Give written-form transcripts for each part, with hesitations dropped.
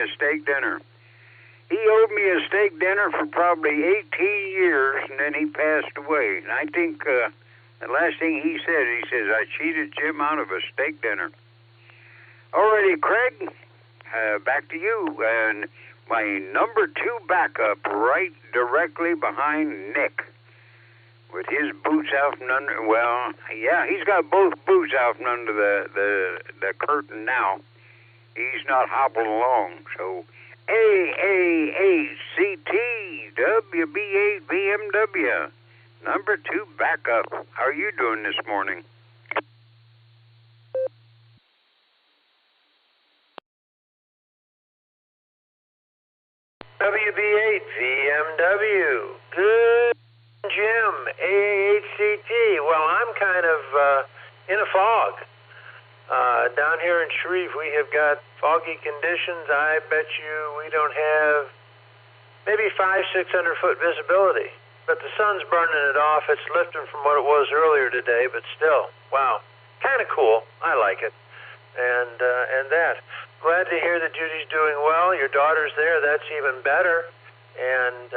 a steak dinner. He owed me a steak dinner for probably 18 years, and then he passed away. And I think the last thing he says, I cheated Jim out of a steak dinner. Alrighty, Craig, back to you. And my number 2 backup right directly behind Nick. With his boots out from under, well, yeah, he's got both boots out from under the curtain now. He's not hobbling along, so AAACT WB8 BMW, number 2 backup. How are you doing this morning? WB8 VMW. Good, Jim. AAHCT. Well, I'm kind of in a fog. Down here in Shreve, we have got foggy conditions. I bet you we don't have maybe 500-600 foot visibility. But the sun's burning it off. It's lifting from what it was earlier today, but still, wow, kind of cool. I like it. And that. Glad to hear that Judy's doing well. Your daughter's there. That's even better. And,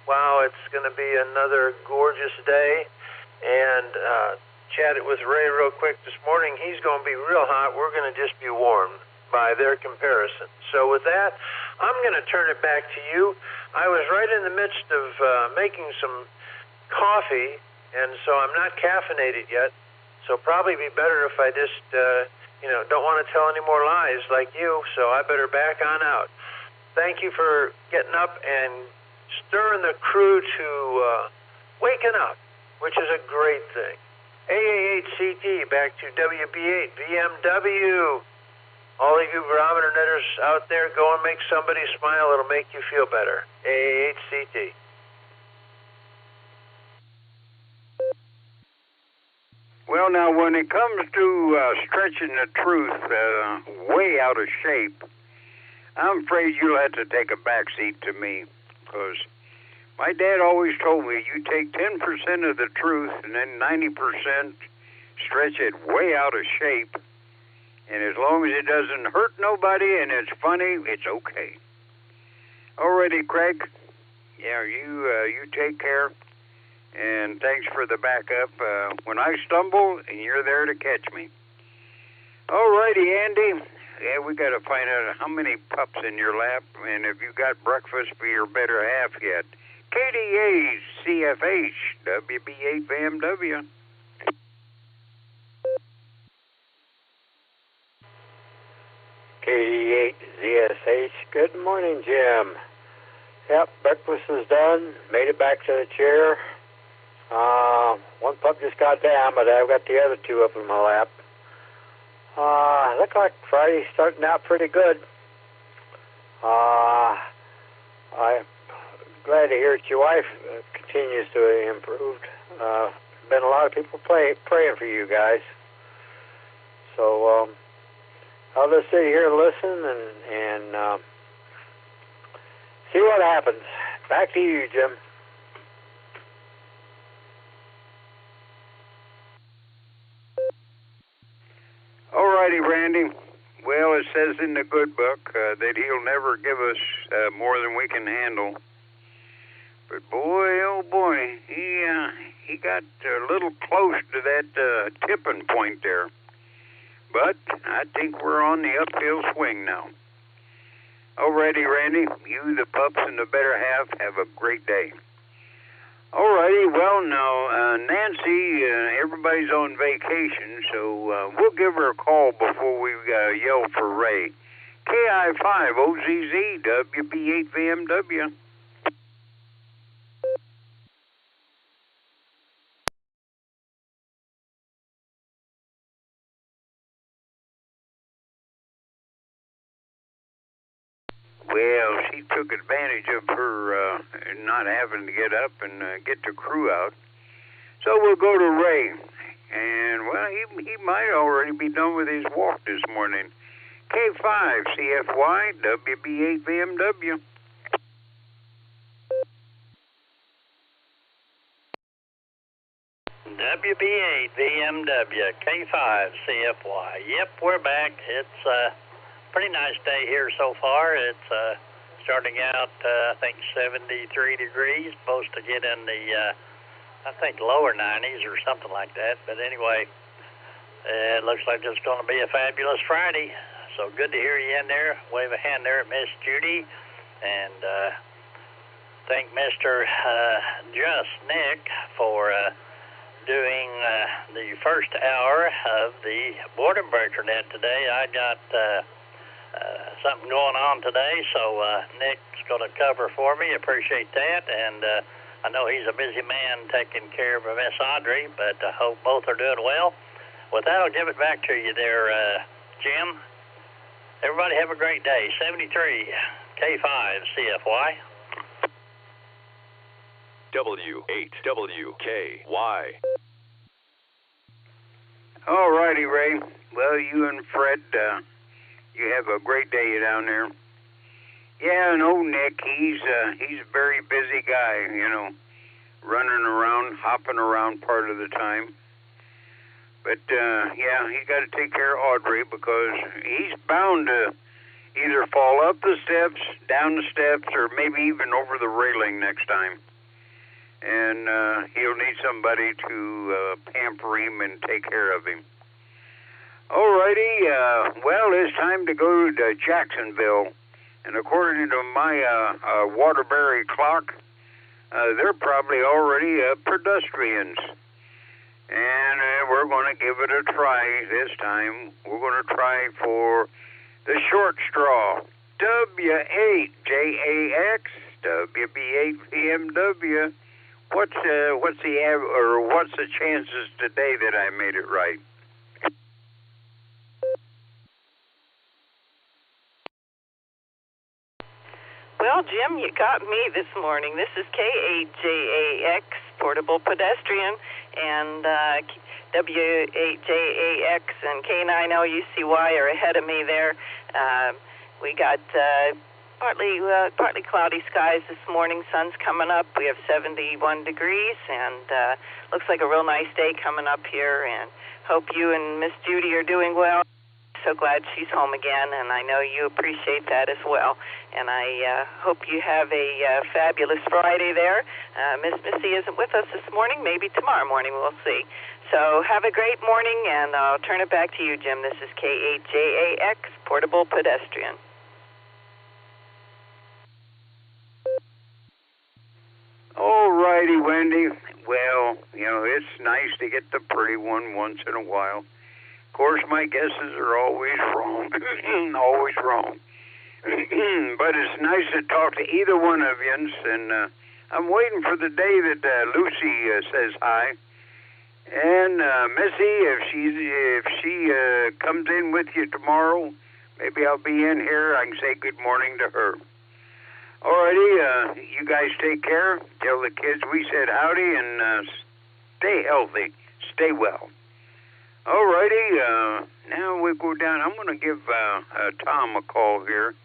wow, it's going to be another gorgeous day. And chatted with Ray real quick this morning. He's going to be real hot. We're going to just be warm by their comparison. So with that, I'm going to turn it back to you. I was right in the midst of making some coffee, and so I'm not caffeinated yet. So probably be better if I just, don't want to tell any more lies like you, so I better back on out. Thank you for getting up and stirring the crew to waking up, which is a great thing. AAHCT, back to WB8 VMW. All of you Barometer Netters out there, go and make somebody smile. It'll make you feel better. AAHCT. Well, now, when it comes to stretching the truth way out of shape, I'm afraid you'll have to take a back seat to me, because my dad always told me you take 10% of the truth and then 90% stretch it way out of shape, and as long as it doesn't hurt nobody and it's funny, it's okay. Alrighty, Craig. Yeah, you take care, and thanks for the backup. When I stumble, and you're there to catch me. Alrighty, Andy. Yeah, we got to find out how many pups in your lap, and if you got breakfast for your better half yet. KDA CFH WB8 BMW. KD8 ZSH. Good morning, Jim. Yep, breakfast is done. Made it back to the chair. One pup just got down, but I've got the other 2 up in my lap. Look like Friday's starting out pretty good. I'm glad to hear that your wife continues to improve. Been a lot of people praying for you guys. So I'll just sit here and listen and see what happens. Back to you, Jim. Alrighty, Randy. Well, it says in the good book that he'll never give us more than we can handle. But boy, oh boy, he got a little close to that tipping point there. But I think we're on the uphill swing now. Alrighty, Randy, you, the pups, and the better half, have a great day. Alrighty, well, now, Nancy, everybody's on vacation, so we'll give her a call before we yell for Ray. KI5 OZZ WB8 VMW. Well, she took advantage of her not having to get up and get the crew out. So we'll go to Ray. And, well, he might already be done with his walk this morning. K5 CFY WB8 BMW. WB8 VMW K5 CFY. Yep, we're back. It's pretty nice day here so far. It's starting out, I think, 73 degrees, supposed to get in the, I think, lower 90s or something like that. But anyway, it looks like it's going to be a fabulous Friday. So good to hear you in there. Wave a hand there at Miss Judy. And thank Mr. Nick for doing the first hour of the Barometer Net today. I got something going on today, so Nick's going to cover for me. Appreciate that. And I know he's a busy man taking care of Miss Audrey, but I hope both are doing well. With that, I'll give it back to you there, Jim. Everybody have a great day. 73 K5 CFY. W8WKY. All righty, Ray. Well, you and Fred, you have a great day down there. Yeah, and old Nick, he's a very busy guy, you know, running around, hopping around part of the time. But, yeah, he got to take care of Audrey because he's bound to either fall up the steps, down the steps, or maybe even over the railing next time. And he'll need somebody to pamper him and take care of him. All righty, well, it's time to go to Jacksonville. And according to my Waterbury clock, they're probably already pedestrians. And we're going to give it a try this time. We're going to try for the short straw. W8JAX, WB8VMW. What's the chances today that I made it right? Well, Jim, you got me this morning. This is K8JAX, Portable Pedestrian, and W8JAX and K9LUCY are ahead of me there. We got partly cloudy skies this morning. Sun's coming up. We have 71 degrees, and looks like a real nice day coming up here. And hope you and Miss Judy are doing well. So glad she's home again, and I know you appreciate that as well. And I hope you have a fabulous Friday there. Miss Missy isn't with us this morning. Maybe tomorrow morning, we'll see. So have a great morning, and I'll turn it back to you, Jim. This is K8JAX, Portable Pedestrian. All righty, Wendy. Well, you know, it's nice to get the pretty one once in a while. Of course, my guesses are always wrong. Always wrong. But it's nice to talk to either one of you, and I'm waiting for the day that Lucy says hi. And Missy, if she comes in with you tomorrow, maybe I'll be in here. I can say good morning to her. Alrighty, you guys take care. Tell the kids we said howdy, and stay healthy. Stay well. Alrighty, now we go down. I'm going to give Tom a call here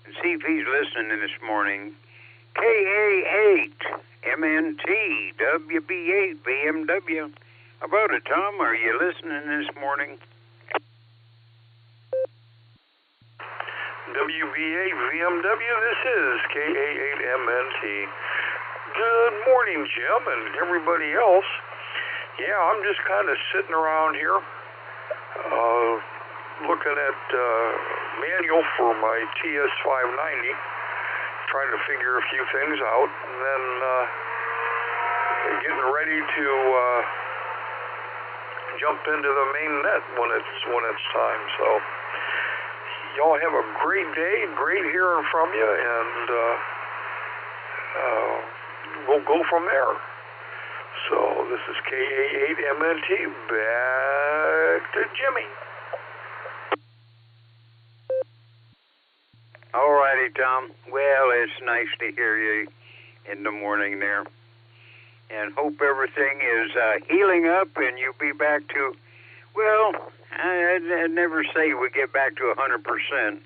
and see if he's listening this morning. KA8MNT WB8BMW. How about it, Tom? Are you listening this morning? WB8VMW, this is KA8MNT. Good morning, Jim, and everybody else. Yeah, I'm just kind of sitting around here looking at manual for my TS590, trying to figure a few things out, and then getting ready to jump into the main net when it's time. So y'all have a great day, great hearing from you, and we'll go from there. So this is KA8MNT, back to Jimmy. All righty, Tom. Well, it's nice to hear you in the morning there. And hope everything is healing up and you'll be back to, well, I'd never say we get back to 100%.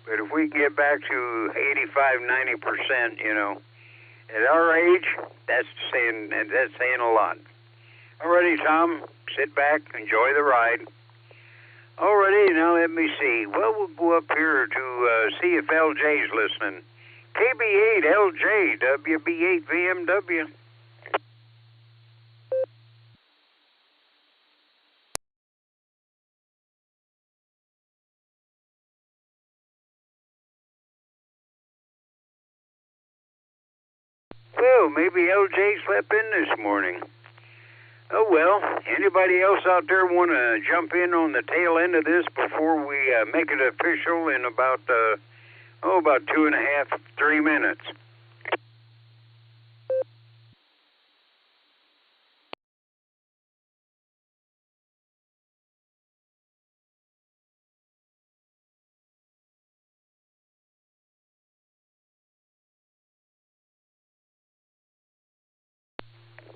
But if we get back to 85, 90%, you know, at our age, that's saying a lot. Alrighty, Tom, sit back, enjoy the ride. Alrighty, now let me see. Well, we'll go up here to see if LJ's listening. KB8LJ, WB8VMW. Well, maybe LJ slept in this morning. Oh, well, anybody else out there want to jump in on the tail end of this before we make it official in about 2.5, 3 minutes?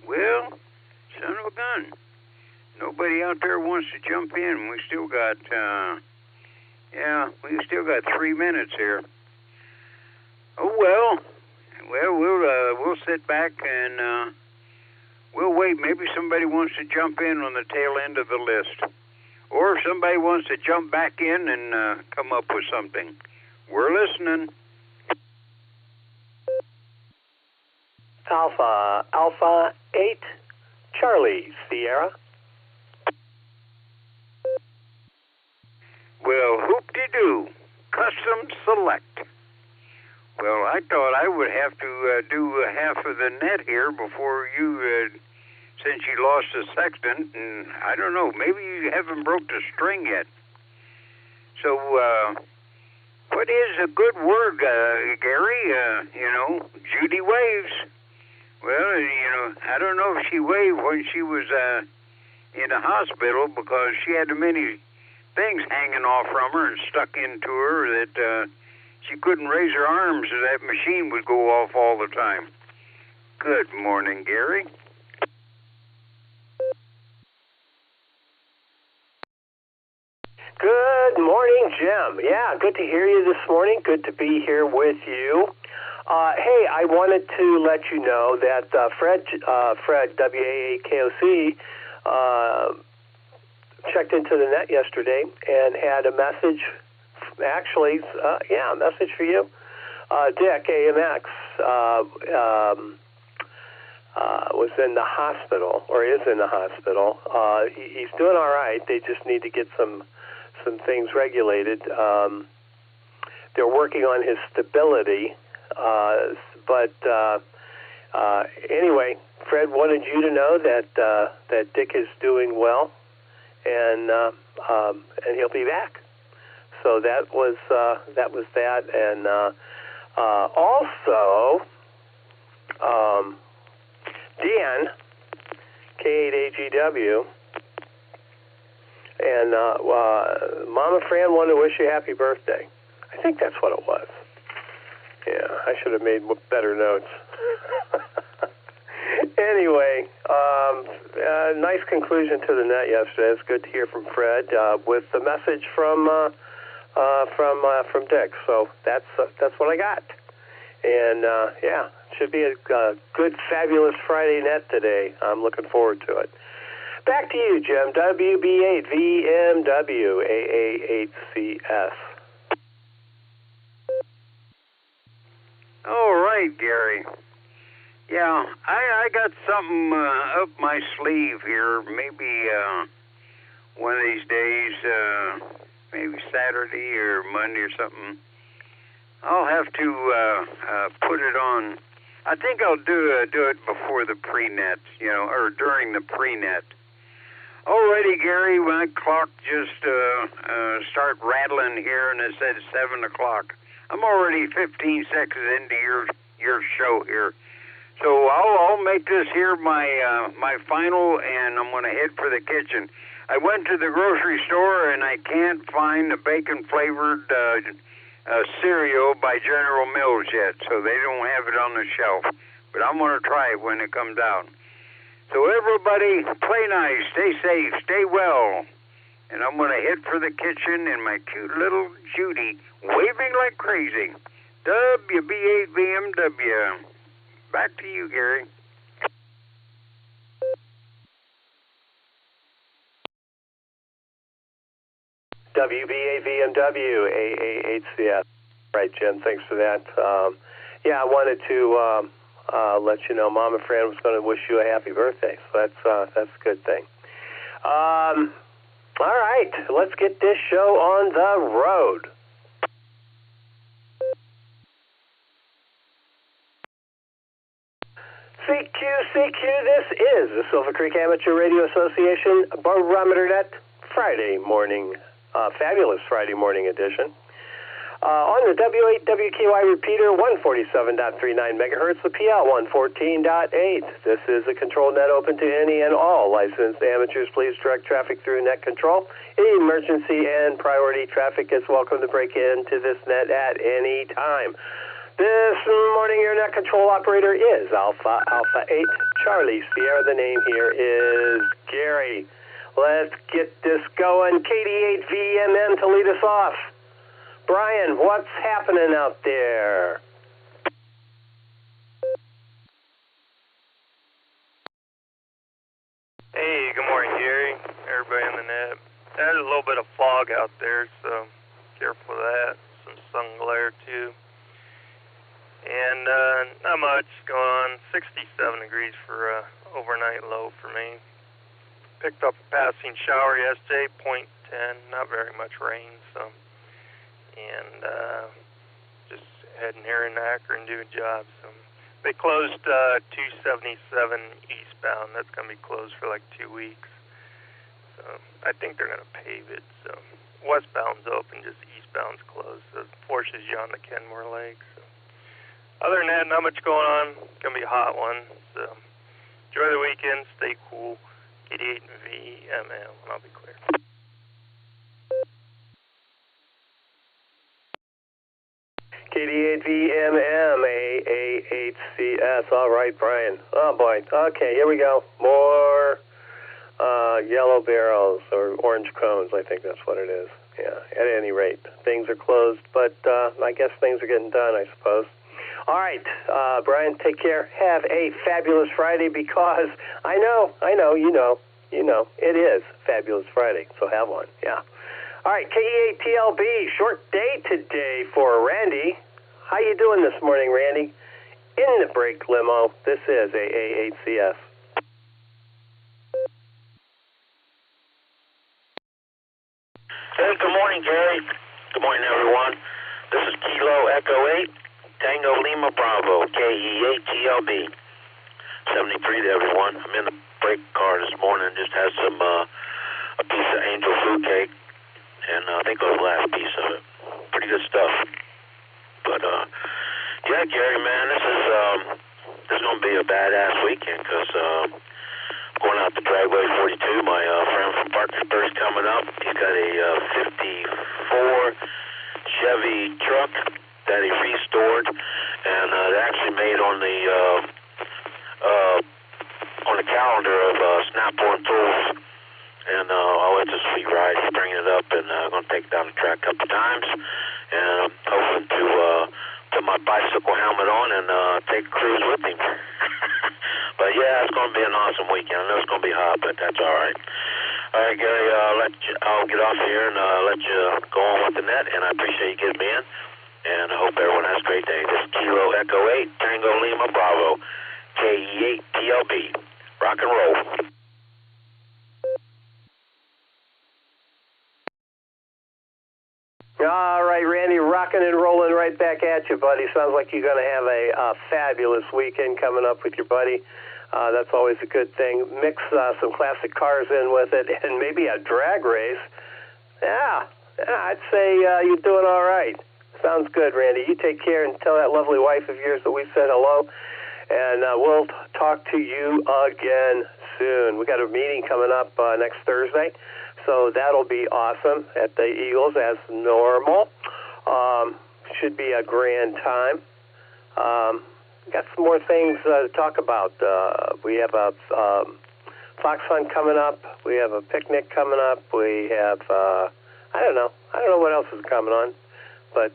Well, son of a gun. Nobody out there wants to jump in. We still got, we still got 3 minutes here. Oh, well, we'll sit back and we'll wait. Maybe somebody wants to jump in on the tail end of the list. Or if somebody wants to jump back in and come up with something. We're listening. Alpha 8, Charlie Sierra. Well, hoop-de-doo, custom select. Well, I thought I would have to do half of the net here before you, since you lost a sextant, and I don't know, maybe you haven't broke the string yet. So, what is a good word, Gary? Judy waves. Well, I don't know if she waved when she was in the hospital because she had many things hanging off from her and stuck into her that she couldn't raise her arms, so that machine would go off all the time. Good morning, Gary. Good morning, Jim. Yeah, good to hear you this morning. Good to be here with you. Hey, I wanted to let you know that Fred, WAAKOC, checked into the net yesterday and had a message, a message for you. Dick, AMX, was in the hospital, or is in the hospital. He's doing all right. They just need to get some things regulated. They're working on his stability. Anyway, Fred wanted you to know that Dick is doing well, and he'll be back. So that was that, and also Dan, K8AGW, and Mama Fran wanted to wish you a happy birthday. I think that's what it was. Yeah, I should have made better notes. Anyway, nice conclusion to the net yesterday. It's good to hear from Fred with the message from Dick. So that's what I got. And it should be a good, fabulous Friday net today. I'm looking forward to it. Back to you, Jim. WB8 VMW AA8CS. All right, Gary. Yeah, I got something up my sleeve here. Maybe one of these days, maybe Saturday or Monday or something. I'll have to put it on. I think I'll do it before the pre-net, or during the pre-net. Alrighty, Gary, my clock just start rattling here, and it said 7 o'clock. I'm already 15 seconds into your show here. So I'll make this here my final, and I'm going to head for the kitchen. I went to the grocery store, and I can't find the bacon-flavored cereal by General Mills yet, so they don't have it on the shelf. But I'm going to try it when it comes out. So everybody, play nice, stay safe, stay well. And I'm going to head for the kitchen, and my cute little Judy waving like crazy. WB8VMW. Back to you, Gary. WBA VMW AAHCS. Right, Jim. Thanks for that. Yeah, I wanted to let you know Mama Fran was going to wish you a happy birthday. So that's a good thing. All right, let's get this show on the road. CQ, this is the Silvercreek Amateur Radio Association Barometer Net Friday morning, fabulous Friday morning edition. On the W8WKY repeater, 147.39 megahertz, the PL 114.8. This is a control net open to any and all licensed amateurs. Please direct traffic through net control. Emergency and priority traffic is welcome to break into this net at any time. This morning, your net control operator is Alpha 8 Charlie Sierra. The name here is Gary. Let's get this going. KD8VMM to lead us off. Brian, what's happening out there? Hey, good morning, Gary. Everybody on the net. There's a little bit of fog out there, so careful of that. Some sun glare, too. And not much going on. 67 degrees for overnight low for me. Picked up a passing shower yesterday, 0.10. Not very much rain, so. And just heading here in Akron, do a job. So they closed 277 eastbound. That's going to be closed for like 2 weeks. So I think they're going to pave it. So westbound's open, just eastbound's closed. So it forces you on the Kenmore Lake. So. Other than that, not much going on. It's going to be a hot one. So enjoy the weekend. Stay cool. KD8 and VML, and I'll be clear. KD8 VMM AAHCS. All right, Brian. Oh, boy. Okay, here we go. More yellow barrels or orange cones. I think that's what it is. Yeah, at any rate. Things are closed, but I guess things are getting done, I suppose. All right, Brian, take care. Have a fabulous Friday because I know, you know, it is Fabulous Friday, so have one, yeah. All right, KE8TLB, short day today for Randy. How you doing this morning, Randy? In the break limo, this is AAHCS. Hey, good morning, Gary. Good morning, everyone. This is Kilo Echo 8. Tango Lima Bravo, KE8TLB, 73 to everyone. I'm in the break car this morning, just had some, a piece of angel food cake, and I think it was the last piece of it. Pretty good stuff. But, yeah, Gary, man, this is going to be a badass weekend, because, going out to Dragway 42, my, friend from Parkersburg's coming up. He's got a, 54 Chevy truck that he restored, and it actually made on the calendar of Snap-on Tools, and it's a sweet ride. He's bringing it up, and I'm going to take it down the track a couple times, and I'm hoping to put my bicycle helmet on and take a cruise with him. But yeah, it's going to be an awesome weekend. I know it's going to be hot, but that's all right. All right, Gary, I'll get off here and let you go on with the net, and I appreciate you getting me in. And I hope everyone has a great day. This is Kilo Echo 8, Tango Lima Bravo, KE8TLB. Rock and roll. All right, Randy, rocking and rolling right back at you, buddy. Sounds like you're going to have a fabulous weekend coming up with your buddy. That's always a good thing. Mix some classic cars in with it and maybe a drag race. Yeah, I'd say you're doing all right. Sounds good, Randy. You take care and tell that lovely wife of yours that we said hello. And we'll talk to you again soon. We got a meeting coming up next Thursday, so that'll be awesome at the Eagles as normal. Should be a grand time. Got some more things to talk about. We have a fox hunt coming up. We have a picnic coming up. We have I don't know what else is coming on. But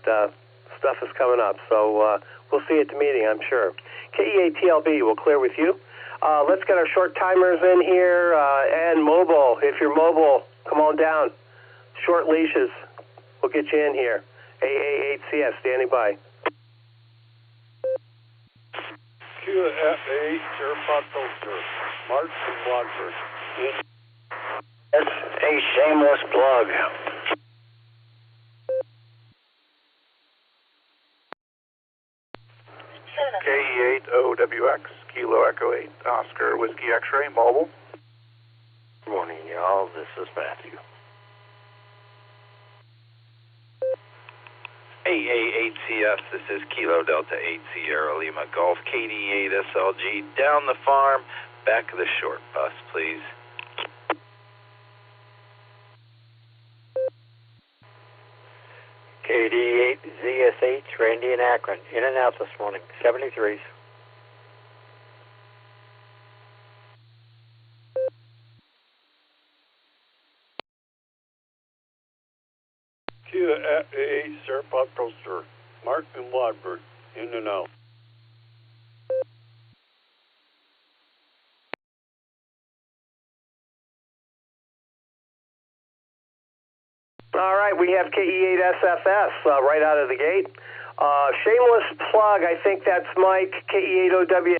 stuff is coming up, so we'll see you at the meeting, I'm sure. KE8TLB will clear with you. Let's get our short timers in here, and mobile. If you're mobile, come on down. short leashes. We'll get you in here. AA8CS, standing by. QFA, Sherpa Toaster, Mark from Watford. That's a shameless plug. KE8OWX, Kilo Echo 8, Oscar Whiskey X-Ray, mobile. Good morning, y'all. This is Matthew. AA8CS, this is Kilo Delta 8 Sierra Lima Golf, KD8 SLG, down the farm, back of the short bus, please. KD8 ZSH, Randy and Akron, in and out this morning, 73s. QFA, Sherpa Toaster, Mark and Watford, in and out. All right, we have KE8SFS right out of the gate. Shameless plug, I think that's Mike, KE8OW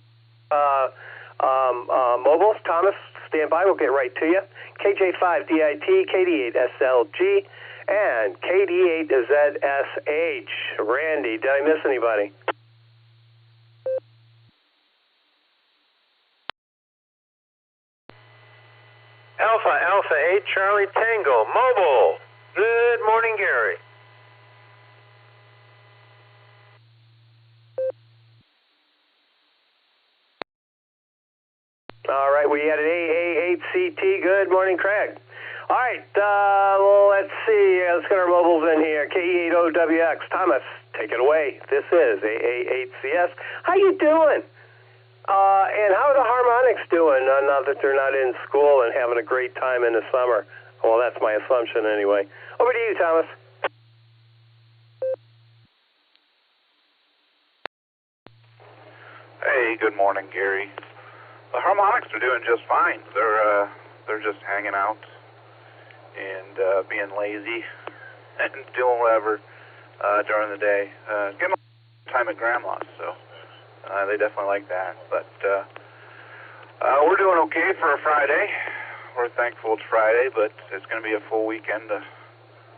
mobile. Thomas, stand by, we'll get right to you. KJ5DIT, KD8SLG, and KD8ZSH. Randy, did I miss anybody? Alpha 8 Charlie Tango, mobile. Good morning, Gary. All right, we had an AA8CT. Good morning, Craig. All right, well, let's see. Let's get our mobiles in here. KE8OWX. Thomas, take it away. This is AA8CS. How you doing? And how are the harmonics doing now that they're not in school and having a great time in the summer? Well, that's my assumption anyway. Over to you, Thomas. Hey, good morning, Gary. The harmonics are doing just fine. They're just hanging out and being lazy and doing whatever during the day. Getting time at Grandma's, so they definitely like that. But we're doing okay for a Friday. We're thankful it's Friday, but it's going to be a full weekend of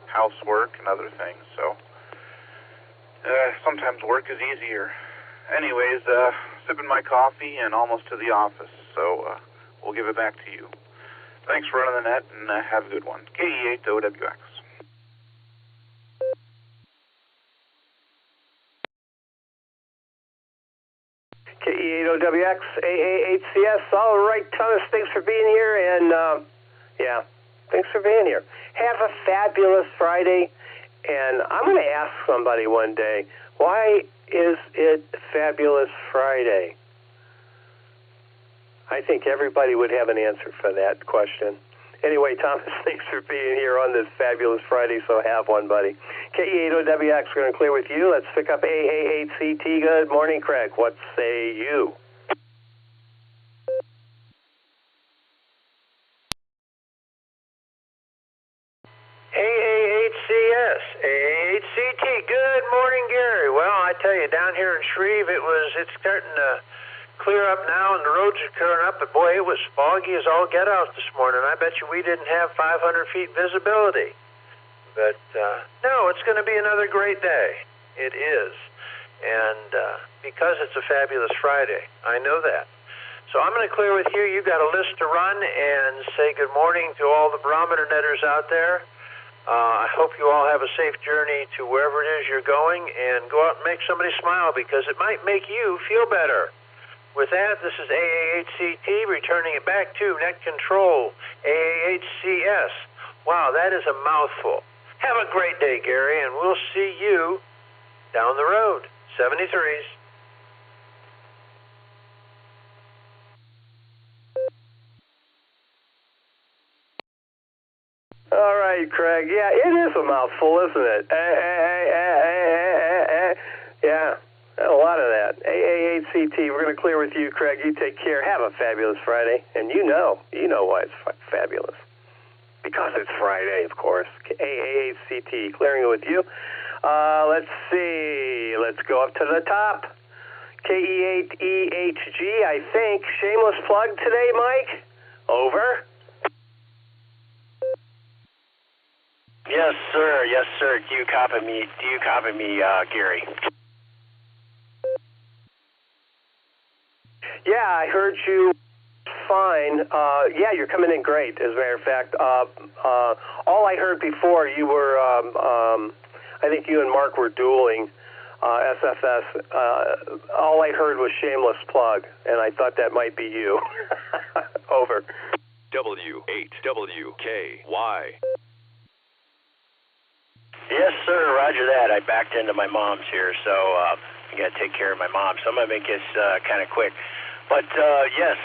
housework and other things. So sometimes work is easier. Anyways, sipping my coffee and almost to the office, so we'll give it back to you. Thanks for running the net, and have a good one. KE8OWX. KE8OWX, AA8CS. All right, Thomas, thanks for being here, and yeah, thanks for being here. Have a fabulous Friday, and I'm going to ask somebody one day, why is it Fabulous Friday? I think everybody would have an answer for that question. Anyway, Thomas, thanks for being here on this Fabulous Friday, so have one, buddy. KE8OWX, we're going to clear with you. Let's pick up AA8CT. Good morning, Craig. What say you? AA8CS, AA8CT. Good morning, Gary. Well, I tell you, down here in Shreve, it's starting to clear up now, and the roads are clearing up, but boy, it was foggy as all get out this morning. I bet you we didn't have 500 feet visibility. But, no, it's going to be another great day. It is. And because it's a fabulous Friday, I know that. So I'm going to clear with you. You've got a list to run and say good morning to all the Barometer Netters out there. I hope you all have a safe journey to wherever it is you're going, and go out and make somebody smile, because it might make you feel better. With that, this is AA8CT, returning it back to Net Control, AA8CS. Wow, that is a mouthful. Have a great day, Gary, and we'll see you down the road. 73s. All right, Craig. Yeah, it is a mouthful, isn't it? Yeah. A lot of that. AA8CT, we're going to clear with you, Craig. You take care. Have a fabulous Friday. And you know why it's fabulous. because it's Friday, of course. AAHCT, clearing it with you. Let's see. Let's go up to the top. KE8EHG, I think. Shameless plug today, Mike? Over. Yes, sir. Yes, sir. Do you copy me? Gary? Yeah, I heard you fine. Yeah, you're coming in great, as a matter of fact. All I heard before, you were, I think you and Mark were dueling SFS. All I heard was shameless plug, and I thought that might be you. Over. W8WKY. Yes, sir. Roger that. I backed into my mom's here, so I got to take care of my mom. So I'm going to make this kind of quick. But, yes,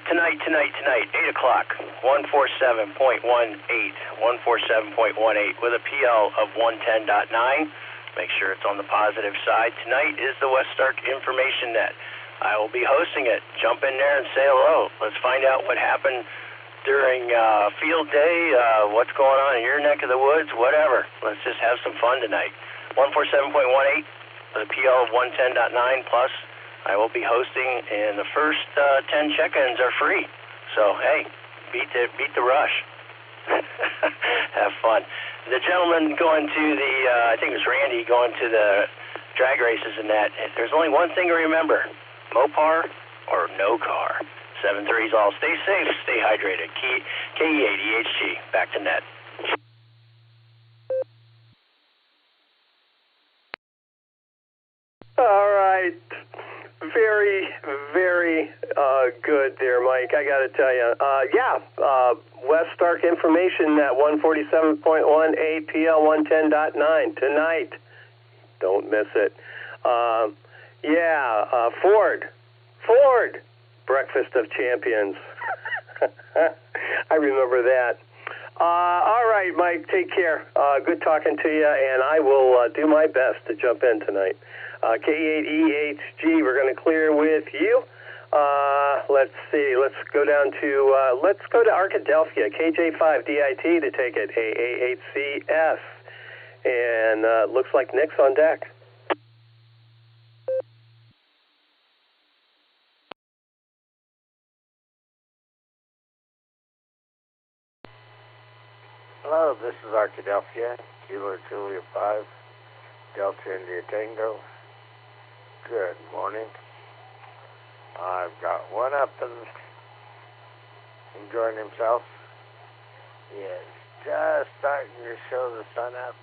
tonight, 8 o'clock, 147.18 with a PL of 110.9. Make sure it's on the positive side. Tonight is the West Stark Information Net. I will be hosting it. Jump in there and say hello. Let's find out what happened during field day, what's going on in your neck of the woods, whatever. Let's just have some fun tonight. 147.18 with a PL of 110.9 plus. I will be hosting, and the first 10 check-ins are free. So, hey, beat the rush. Have fun. The gentleman going to the, I think it was Randy, going to the drag races and that, there's only one thing to remember. Mopar or no car. 7-3s all. Stay safe, stay hydrated. KE8EHG, back to net. All right. Very, very good there, Mike. I got to tell you. West Stark Information at 147.1 APL 110.9 tonight. Don't miss it. Ford. Breakfast of Champions. I remember that. All right, Mike, take care. Good talking to you, and I will do my best to jump in tonight. K8EHG, we're going to clear with you. Let's see. Let's go to Arkadelphia, KJ5DIT to take it, AA8CS. And looks like Nick's on deck. Hello, this is Arkadelphia, Kilo Julia 5, Delta India Tango. Good morning. I've got one up and enjoying himself. He is just starting to show the sun up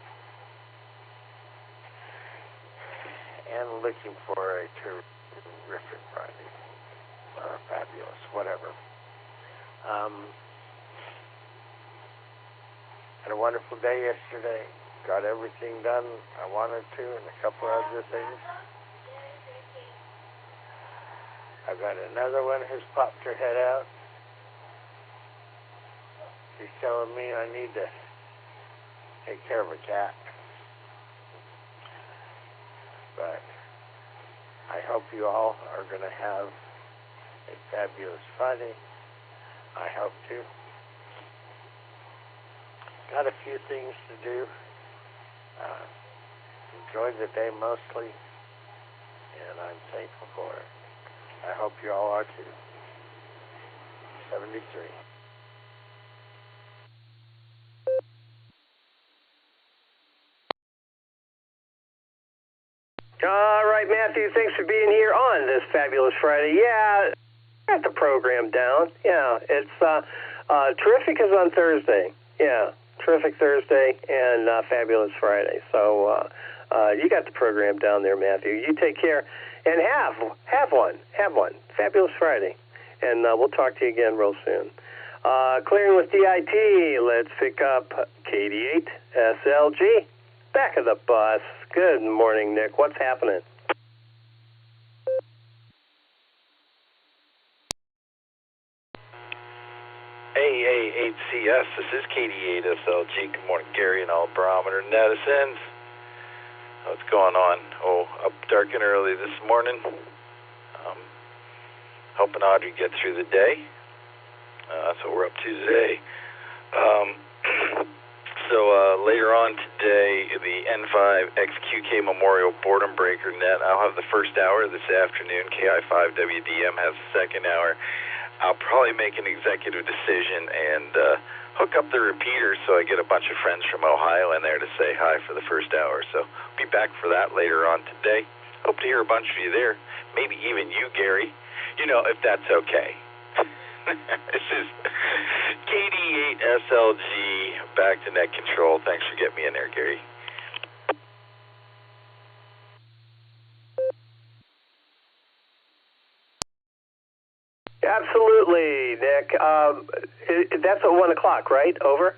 and looking for a terrific Friday. Fabulous, whatever. Had a wonderful day yesterday. Got everything done I wanted to and a couple other things. I've got another one who's popped her head out. She's telling me I need to take care of a cat. But I hope you all are going to have a fabulous Friday. I hope to. Got a few things to do. Enjoy the day mostly, and I'm thankful for it. I hope you all are too. 73. All right, Matthew, thanks for being here on this fabulous Friday. Yeah, got the program down. Yeah, it's terrific is on Thursday. Yeah, terrific Thursday and fabulous Friday. So you got the program down there, Matthew. You take care and have one fabulous Friday, and we'll talk to you again real soon. Clearing with DIT. Let's pick up KD8 SLG. Back of the bus. Good morning, Nick. What's happening? AAHCS, this is KD8 SLG. Good morning, Gary and all Barometer Netizens. What's going on? Up dark and early this morning. Hoping Audrey gets through the day. That's what we're up to today. So later on today, the N5 XQK Memorial Boredom Breaker Net, I'll have the first hour this afternoon. KI5WDM has the second hour. I'll probably make an executive decision and hook up the repeaters so I get a bunch of friends from Ohio in there to say hi for the first hour. So I'll be back for that later on today. Hope to hear a bunch of you there. Maybe even you, Gary. You know, if that's okay. This is KD8SLG, back to net control. Thanks for getting me in there, Gary. Absolutely, Nick. That's at 1 o'clock, right? Over?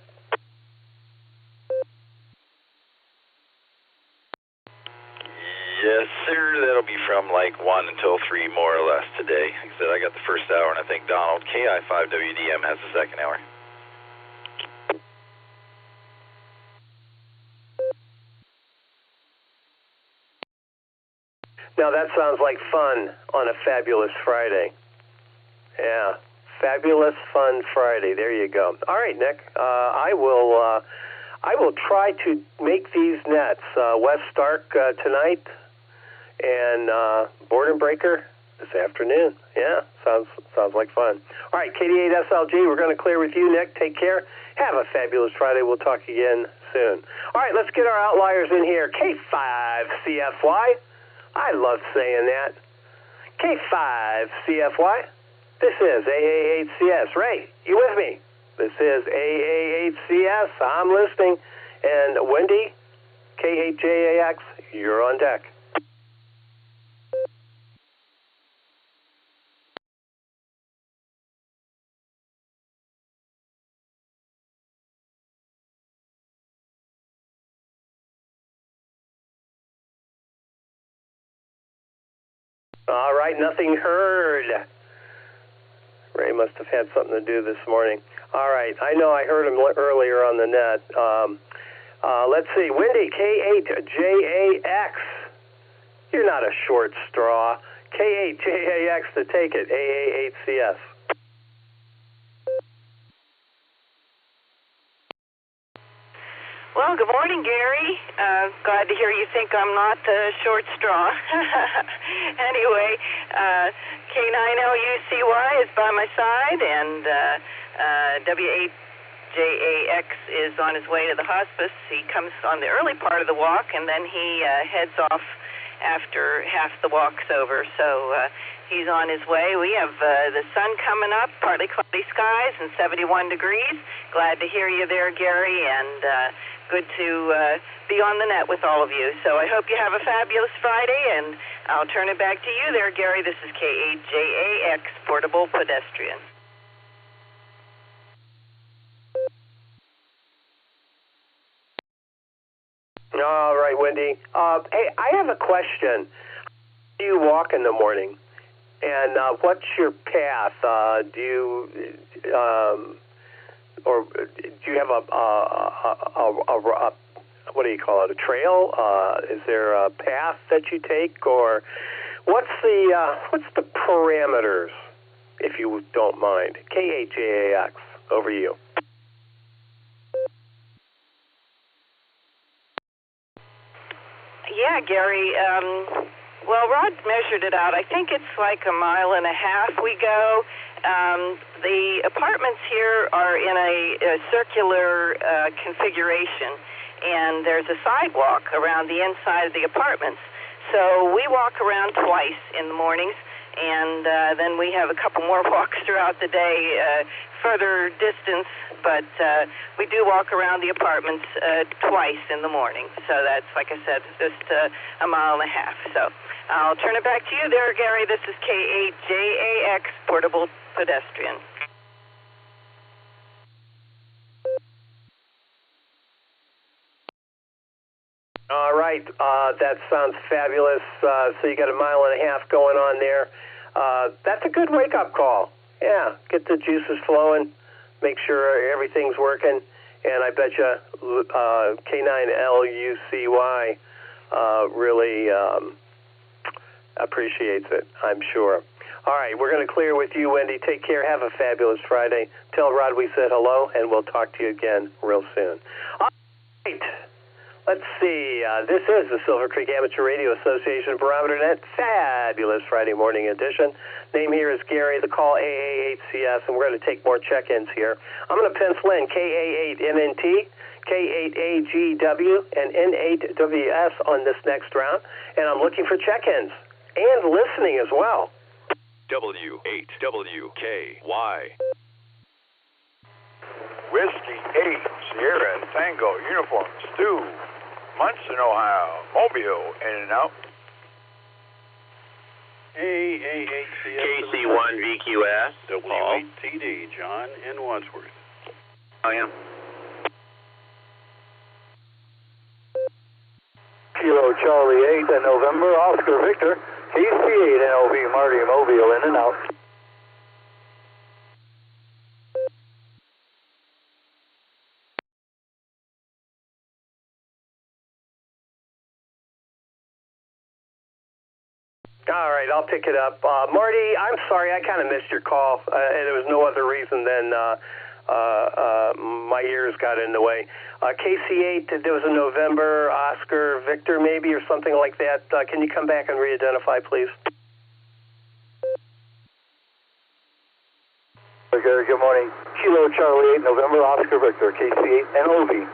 Yes, sir. That'll be from like 1 until 3, more or less, today. Like I said, I got the first hour, and I think Donald, KI5WDM, has the second hour. Now, that sounds like fun on a fabulous Friday. Yeah, fabulous fun Friday. There you go. All right, Nick. I will try to make these nets. West Stark tonight, and Boredom Breaker this afternoon. Yeah, sounds like fun. All right, KD8SLG, we're going to clear with you, Nick. Take care. Have a fabulous Friday. We'll talk again soon. All right, let's get our outliers in here. K5CFY. I love saying that. K5CFY. This is AA8CS. Ray, you with me? This is AA8CS. I'm listening. And Wendy, K8JAX, you're on deck. All right, nothing heard. Ray must have had something to do this morning. All right, I know I heard him earlier on the net. Let's see, Wendy, K8JAX. You're not a short straw. K8JAX to take it, AA8CS. Well, good morning, Gary. Glad to hear you think I'm not the short straw. Anyway, K9LUCY is by my side, and W8JAX is on his way to the hospice. He comes on the early part of the walk, and then he heads off after half the walk's over. So he's on his way. We have the sun coming up, partly cloudy skies, and 71 degrees. Glad to hear you there, Gary, and good to be on the net with all of you. So I hope you have a fabulous Friday, and I'll turn it back to you there, Gary. This is K8JAX, Portable Pedestrian. All right, Wendy. Hey, I have a question. Do you walk in the morning? And what's your path? Do you have a what do you call it? A trail? Is there a path that you take, or what's the parameters, if you don't mind? K8JAX, over you. Yeah, Gary. Well, Rod measured it out. I think it's like 1.5 miles we go. The apartments here are in a circular configuration, and there's a sidewalk around the inside of the apartments. So we walk around twice in the mornings, and then we have a couple more walks throughout the day, further distance, but we do walk around the apartments twice in the morning. So that's, like I said, just 1.5 miles. So I'll turn it back to you there, Gary. This is K8JAX, Portable Pedestrian. All right, that sounds fabulous. So you got 1.5 miles going on there. That's a good wake-up call. Yeah, get the juices flowing, make sure everything's working, and I bet you K9LUCY really appreciates it, I'm sure. All right, we're going to clear with you, Wendy. Take care. Have a fabulous Friday. Tell Rod we said hello, and we'll talk to you again real soon. All right. Let's see. This is the Silvercreek Amateur Radio Association Barometer Net fabulous Friday morning edition. Name here is Gary. The call AA8CS, and we're going to take more check-ins here. I'm going to pencil in KA8MNT, K8AGW, and N8WS on this next round, and I'm looking for check-ins and listening as well. W8WKY. Whiskey 8, Sierra and Tango, Uniform, Stu, Munson, Ohio, Mobile, in and out. AA8CS. KC1VQS. W8TD, John in Wadsworth. Oh, yeah. Kilo Charlie 8 in November, Oscar Victor, KC8 NOV, Marty Mobile, in and out. All right, I'll pick it up. Marty, I'm sorry, I kind of missed your call, and it was no other reason than my ears got in the way. KC8, there was a November, Oscar, Victor maybe, or something like that. Can you come back and re-identify, please? Okay, good morning. Kilo Charlie 8, November, Oscar Victor, KC8 NOV.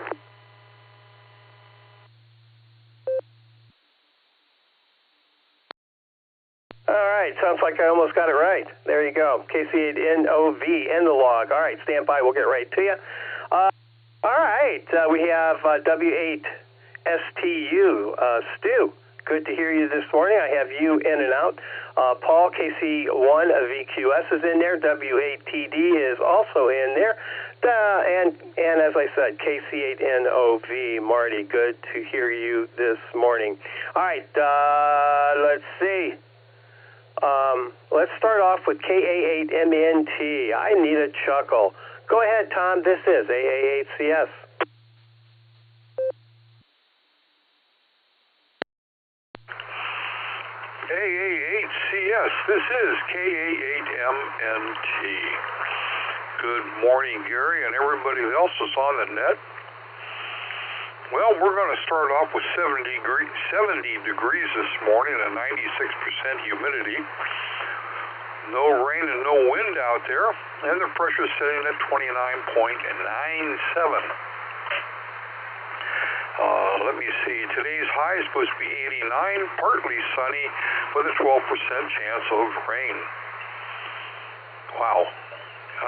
All right, sounds like I almost got it right. There you go. KC8NOV in the log. All right, stand by. We'll get right to you. All right, we have W8STU, Stu. Good to hear you this morning. I have you in and out. Paul, KC1VQS is in there. W8TD is also in there. And as I said, KC8NOV, Marty, good to hear you this morning. All right, let's see. Let's start off with KA8MNT. I need a chuckle. Go ahead, Tom. This is AA8CS. AA8CS, this is KA8MNT. Good morning, Gary, and everybody else is on the net. Well, we're going to start off with 70 degrees this morning and 96% humidity. No rain and no wind out there, and the pressure is sitting at 29.97. Let me see. Today's high is supposed to be 89, partly sunny, with a 12% chance of rain. Wow.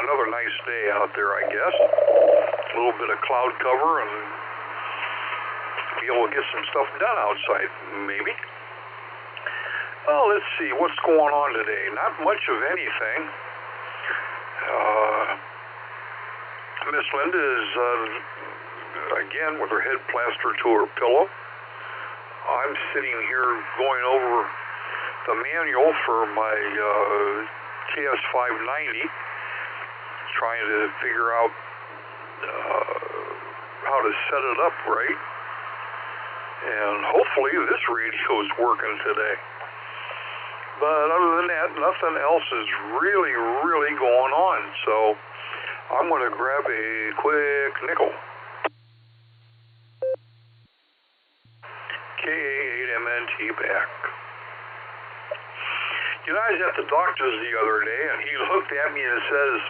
Another nice day out there, I guess. A little bit of cloud cover and be able to get some stuff done outside, maybe. Well, let's see. What's going on today? Not much of anything. Miss Linda is, again, with her head plastered to her pillow. I'm sitting here going over the manual for my TS590, trying to figure out how to set it up right. And hopefully this radio is working today. But other than that, nothing else is really, really going on. So I'm going to grab a quick nickel. KA8MNT back. You know, I was at the doctor's the other day, and he looked at me and says,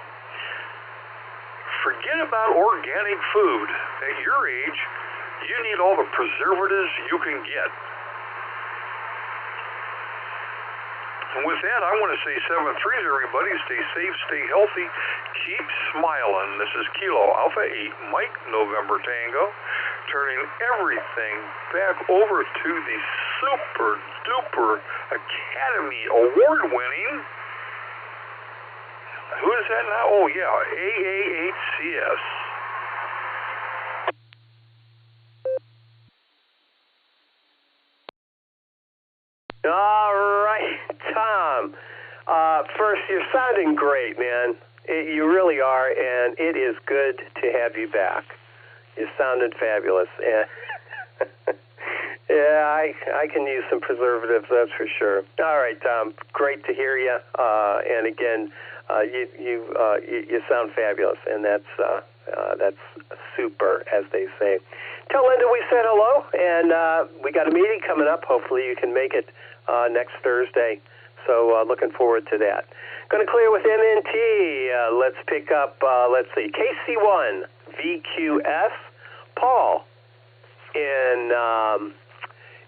forget about organic food. At your age, you need all the preservatives you can get. And with that, I want to say 7-3 to everybody. Stay safe, stay healthy, keep smiling. This is Kilo Alpha 8, Mike November Tango, turning everything back over to the super duper Academy Award winning. Who is that now? Oh yeah, AA8CS. All right, Tom. First, you're sounding great, man. You really are, and it is good to have you back. You sounded fabulous. And Yeah, I can use some preservatives, that's for sure. All right, Tom, great to hear you. And again, you sound fabulous, and that's super, as they say. Tell Linda we said hello, and we got a meeting coming up. Hopefully you can make it next Thursday. So looking forward to that. Going to clear with MNT. Let's pick up, let's see, KC1 VQS, Paul in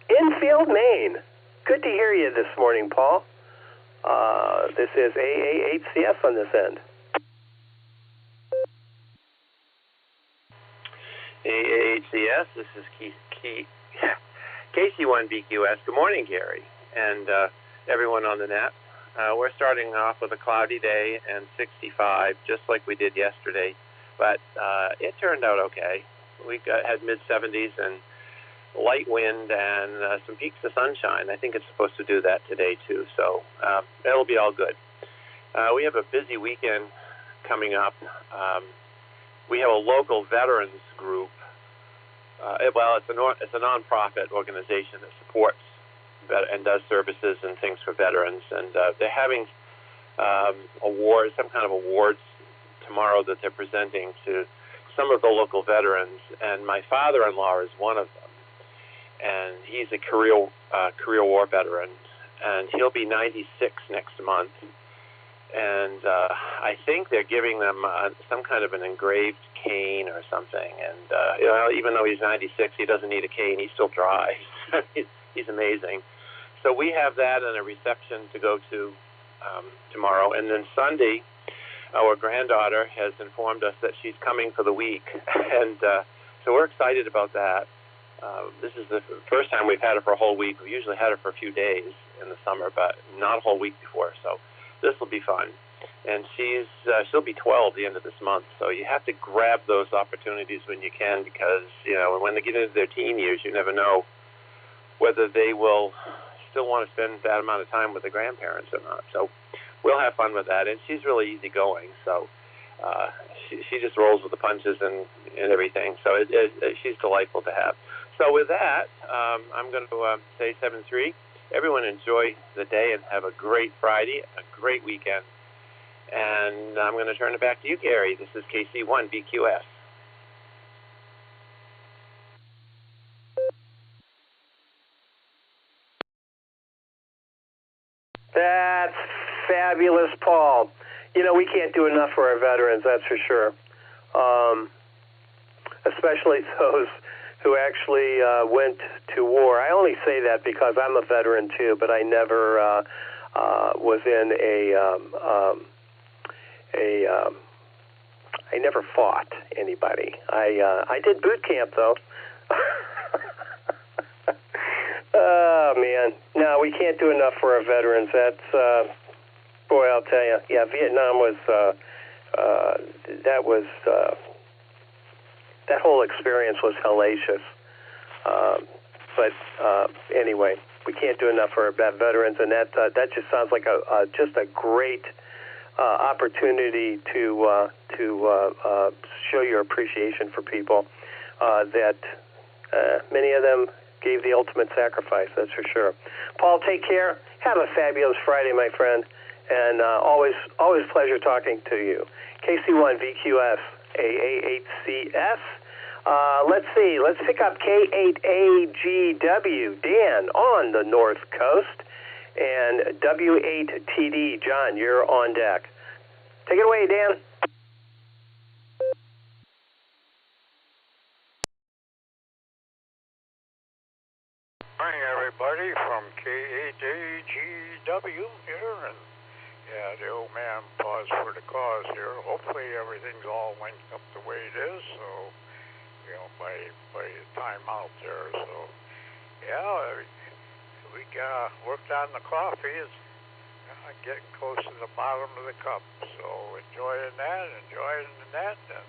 Enfield, Maine. Good to hear you this morning, Paul. This is AAHCS on this end. AAHCS, this is KC1BQS. Good morning, Gary, and everyone on the net. We're starting off with a cloudy day and 65, just like we did yesterday, but it turned out okay. We had mid-70s and light wind and some peaks of sunshine. I think it's supposed to do that today, too, so it'll be all good. We have a busy weekend coming up. We have a local veterans group. It's a nonprofit organization that supports and does services and things for veterans, and they're having awards, some kind of awards tomorrow that they're presenting to some of the local veterans, and my father-in-law is one of them, and he's a Korea War veteran, and he'll be 96 next month, and I think they're giving them some kind of an engraved cane or something, and even though he's 96, he doesn't need a cane, he still drives. He's amazing. So we have that and a reception to go to tomorrow, and then Sunday, our granddaughter has informed us that she's coming for the week, and so we're excited about that. This is the first time we've had her for a whole week. We usually had her for a few days in the summer, but not a whole week before, so this will be fun. And she'll be 12 at the end of this month, so you have to grab those opportunities when you can, because when they get into their teen years, you never know whether they will still want to spend that amount of time with the grandparents or not. So we'll have fun with that, and she's really easygoing, so she just rolls with the punches and everything. So she's delightful to have. So with that, I'm going to say 7-3. Everyone enjoy the day and have a great Friday, a great weekend. And I'm going to turn it back to you, Gary. This is KC1BQS. That's fabulous, Paul. We can't do enough for our veterans, that's for sure. Especially those who actually went to war. I only say that because I'm a veteran too, but I never was in I never fought anybody. I did boot camp though. Oh man, no, we can't do enough for our veterans. That's boy, I'll tell you. Yeah, Vietnam was that whole experience was hellacious. But anyway, we can't do enough for our veterans, and that just sounds like just a great opportunity to show your appreciation for people that many of them gave the ultimate sacrifice, that's for sure. Paul, take care. Have a fabulous Friday, my friend, and always pleasure talking to you. KC1VQS AAHCS. Let's see. Let's pick up K8AGW, Dan, on the North Coast, and W8TD, John, you're on deck. Take it away, Dan. Morning, everybody, from K8AGW here, and the old man paused for the cause here. Hopefully everything's all linked up the way it is, so, by the time out there, so, we worked on the coffee. It's getting close to the bottom of the cup, so enjoying the net, and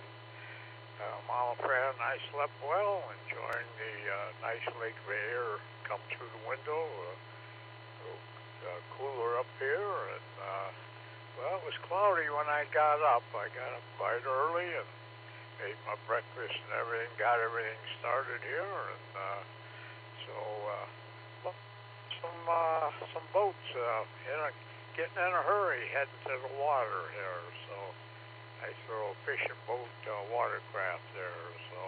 Mama Fran and I slept well, enjoying the nice lake air come through the window, cooler up here, and it was cloudy when I got up. I got up quite early and ate my breakfast and everything, got everything started here, and so So some boats getting in a hurry heading to the water here. So nice little fishing boat watercraft there. So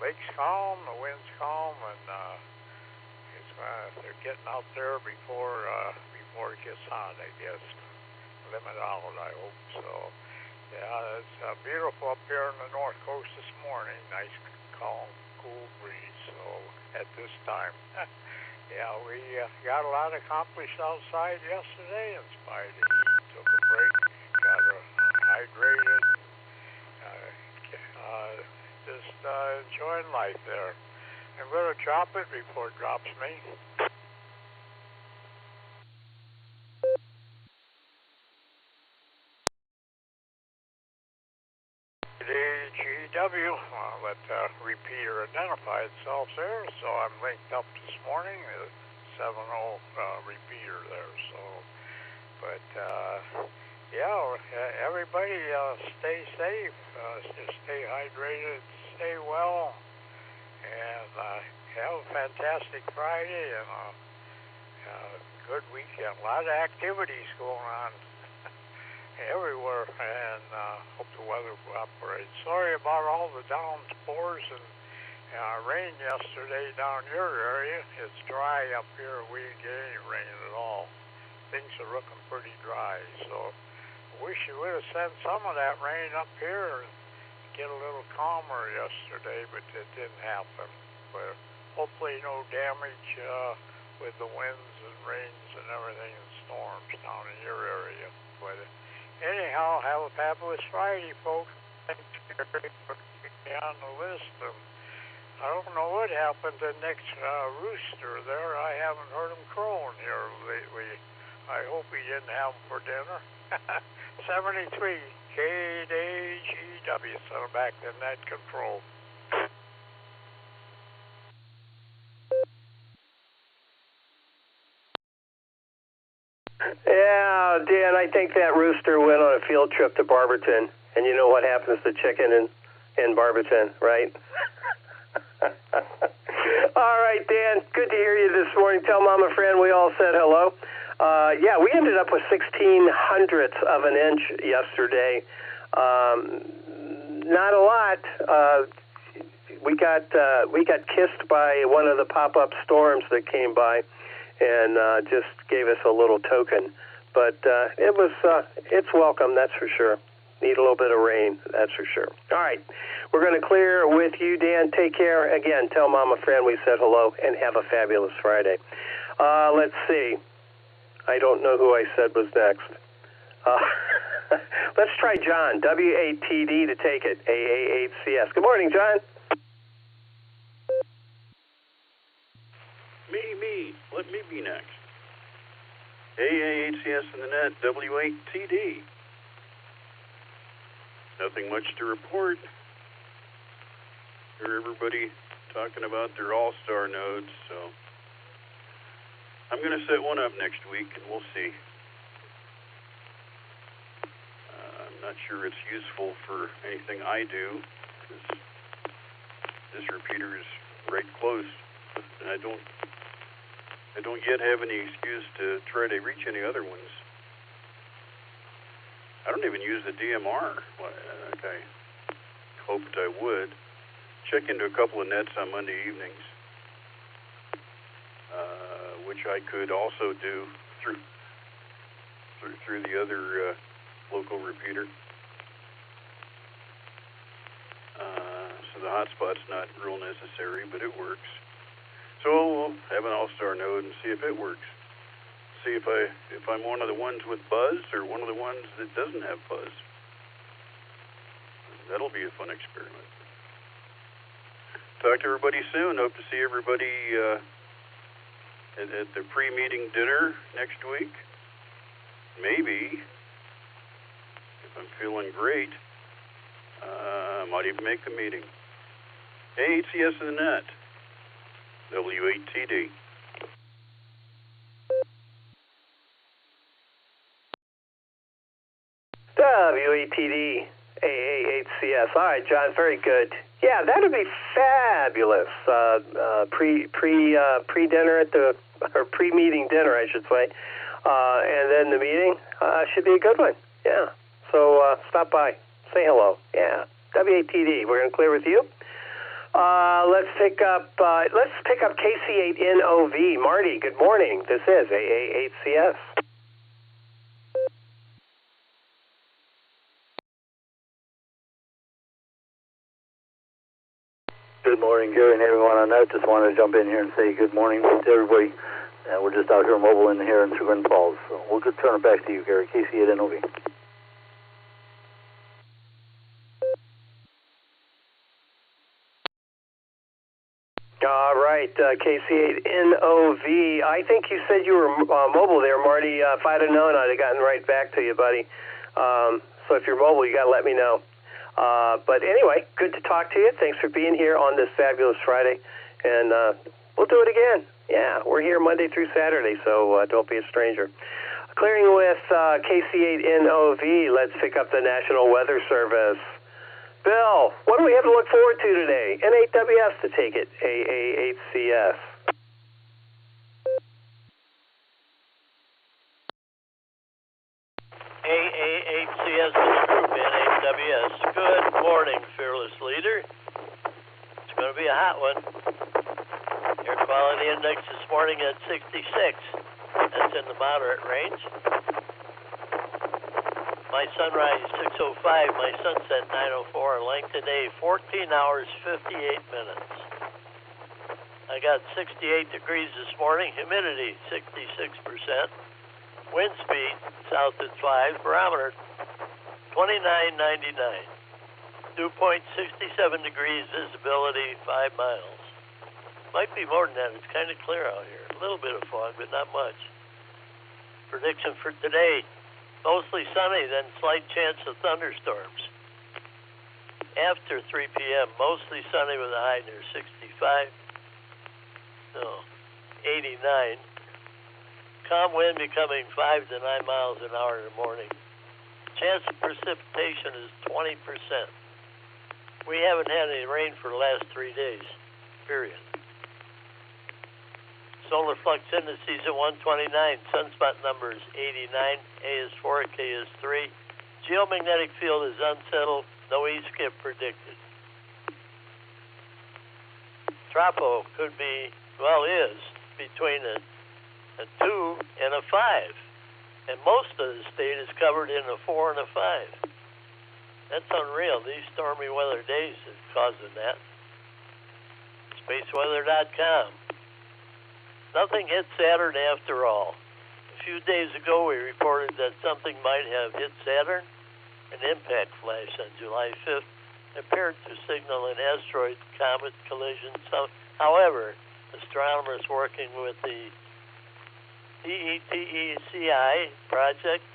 lake's calm, the wind's calm, and they're getting out there before it gets hot, I guess. Limit out, I hope. So yeah, it's beautiful up here on the north coast this morning. Nice, calm, cool breeze. So at this time, yeah, we got a lot accomplished outside yesterday in spite of the heat. Took a break, got hydrated, just enjoying life there. I'm going to drop it before it drops me. GW, let the repeater identify itself there. So I'm linked up this morning, the 70 repeater there. So, but yeah, everybody stay safe, just stay hydrated, stay well, and have a fantastic Friday and a good weekend. A lot of activities going on everywhere, and hope the weather cooperates. Sorry about all the downpours and rain yesterday down your area. It's dry up here. We didn't get any rain at all. Things are looking pretty dry, so I wish you would have sent some of that rain up here and get a little calmer yesterday, but it didn't happen. But hopefully no damage with the winds and rains and everything and storms down in your area. But anyhow, have a fabulous Friday, folks. Thanks for being on the list. And I don't know what happened to Nick's rooster there. I haven't heard him crowing here lately. I hope he didn't have him for dinner. 73 KDGW, send him back to net control. Yeah, Dan, I think that rooster went on a field trip to Barberton, and you know what happens to chicken in Barberton, right? All right, Dan, good to hear you this morning. Tell Mama Fran we all said hello. Yeah, we ended up with 0.16 of an inch yesterday. Not a lot. We got kissed by one of the pop-up storms that came by, and just gave us a little token. But it's welcome, that's for sure. Need a little bit of rain, that's for sure. All right, we're going to clear with you, Dan. Take care. Again, tell Mama Fran we said hello, and have a fabulous Friday. Let's see. I don't know who I said was next. Let's try John, W8TD to take it, AA8CS. Good morning, John. Me. Let me be next. AA8CS in the net, W8TD. Nothing much to report. Hear everybody talking about their Allstar nodes, so I'm going to set one up next week, and we'll see. I'm not sure it's useful for anything I do, because this repeater is right close, and I don't yet have any excuse to try to reach any other ones. I don't even use the DMR, like I hoped I would. Check into a couple of nets on Monday evenings, which I could also do through the other local repeater. So the hotspot's not real necessary, but it works. So we'll have an Allstar node and see if it works. See if I'm one of the ones with buzz or one of the ones that doesn't have buzz. That'll be a fun experiment. Talk to everybody soon. Hope to see everybody at the pre-meeting dinner next week. Maybe, if I'm feeling great, I might even make the meeting. Hey, HCS in the net. W8TD. W8TD, AA8CS. All right, John, very good. Yeah, that would be fabulous. Pre-dinner or pre-meeting dinner, I should say, and then the meeting should be a good one. Yeah. So stop by, say hello. Yeah. WATD. We're going to clear with you. Let's pick up KC8NOV. Marty, good morning. This is AA8CS. Good morning, Gary and everyone on that. Just wanted to jump in here and say good morning to everybody. We're just out here mobile in here in Chagrin Falls. So we'll just turn it back to you, Gary. KC8NOV. All right, KC8NOV. I think you said you were mobile there, Marty. If I'd have known, I'd have gotten right back to you, buddy. So if you're mobile, you got to let me know. But anyway, good to talk to you. Thanks for being here on this fabulous Friday. And we'll do it again. Yeah, we're here Monday through Saturday, so don't be a stranger. Clearing with KC8NOV, let's pick up the National Weather Service. Bill, what do we have to look forward to today? N8WS to take it, AA8CS. AA8CS to the group, N8WS. Good morning, fearless leader. It's going to be a hot one. Air quality index this morning at 66. That's in the moderate range. My sunrise 6:05, my sunset 9:04. Length today 14 hours 58 minutes. I got 68 degrees this morning. Humidity 66%. Wind speed south at 5. Barometer 29.99. Dew point 67 degrees. Visibility 5 miles. Might be more than that. It's kind of clear out here. A little bit of fog, but not much. Prediction for today. Mostly sunny, then slight chance of thunderstorms. After 3 p.m., mostly sunny with a high near 65. No, 89. Calm wind becoming 5 to 9 miles an hour in the morning. Chance of precipitation is 20%. We haven't had any rain for the last 3 days, period. Solar flux indices at 129. Sunspot number is 89. A is 4, K is 3. Geomagnetic field is unsettled. No E-skip predicted. Tropo could be, well, is between a 2 and a 5. And most of the state is covered in a 4 and a 5. That's unreal. These stormy weather days is causing that. Spaceweather.com. Nothing hit Saturn after all. A few days ago, we reported that something might have hit Saturn. An impact flash on July 5th appeared to signal an asteroid-comet collision. However, astronomers working with the DETECI project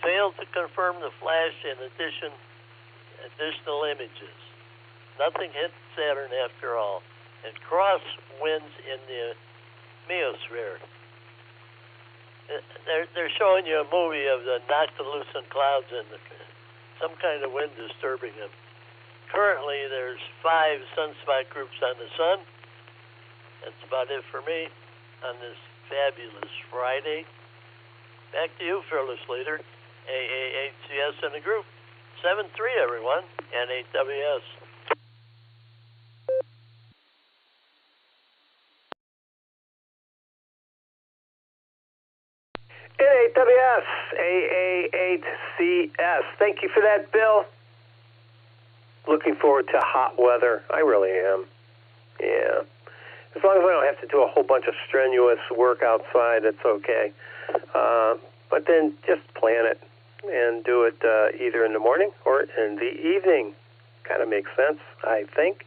failed to confirm the flash in additional images. Nothing hit Saturn after all. And cross winds in the meosphere. They're showing you a movie of the noctilucent clouds and some kind of wind disturbing them. Currently, there's 5 sunspot groups on the sun. That's about it for me on this fabulous Friday. Back to you, fearless leader. AA8CS in the group. 7-3, everyone. N8WS. N8WS, AA8CS. Thank you for that, Bill. Looking forward to hot weather. I really am. Yeah. As long as I don't have to do a whole bunch of strenuous work outside, it's okay. But then just plan it and do it either in the morning or in the evening. Kind of makes sense, I think.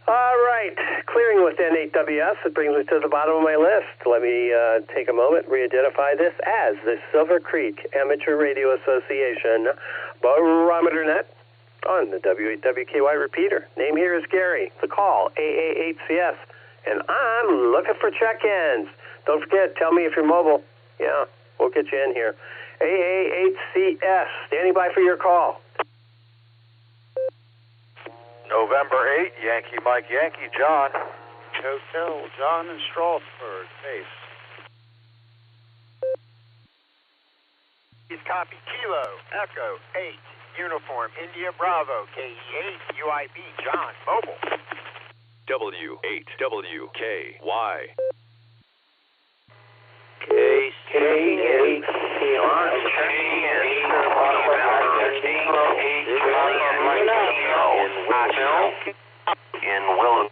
All right, clearing with N8WS, it brings me to the bottom of my list. Let me take a moment, re-identify this as the Silvercreek Amateur Radio Association Barometer Net on the W8WKY repeater. Name here is Gary. The call, AA8CS, and I'm looking for check-ins. Don't forget, tell me if you're mobile. Yeah, we'll get you in here. AA8CS, standing by for your call. November 8, Yankee Mike, Yankee John. Hotel, John in Stroudsburg, base. He's copy Kilo, Echo 8, Uniform, India Bravo, KE8, UIB, John, mobile. W8WKY. KC8, in Willow.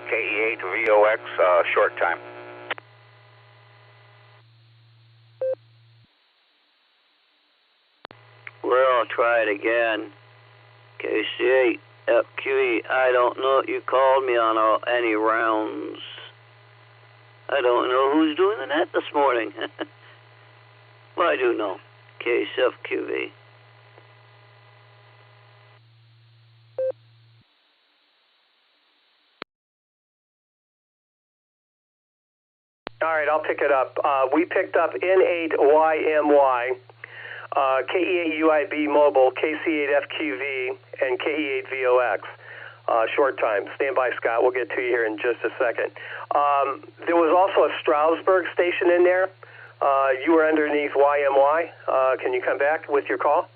KE8 VOX, short time. Well, I'll try it again. KC8 FQE, I don't know if you called me on any rounds. I don't know who's doing the net this morning. Well, I do know. KCFQV. All right, I'll pick it up. We picked up N8YMY, KE8UIB Mobile, KC8FQV, and KE8VOX. Short time. Stand by, Scott. We'll get to you here in just a second. There was also a Stroudsburg station in there. You were underneath YMY. Can you come back with your call?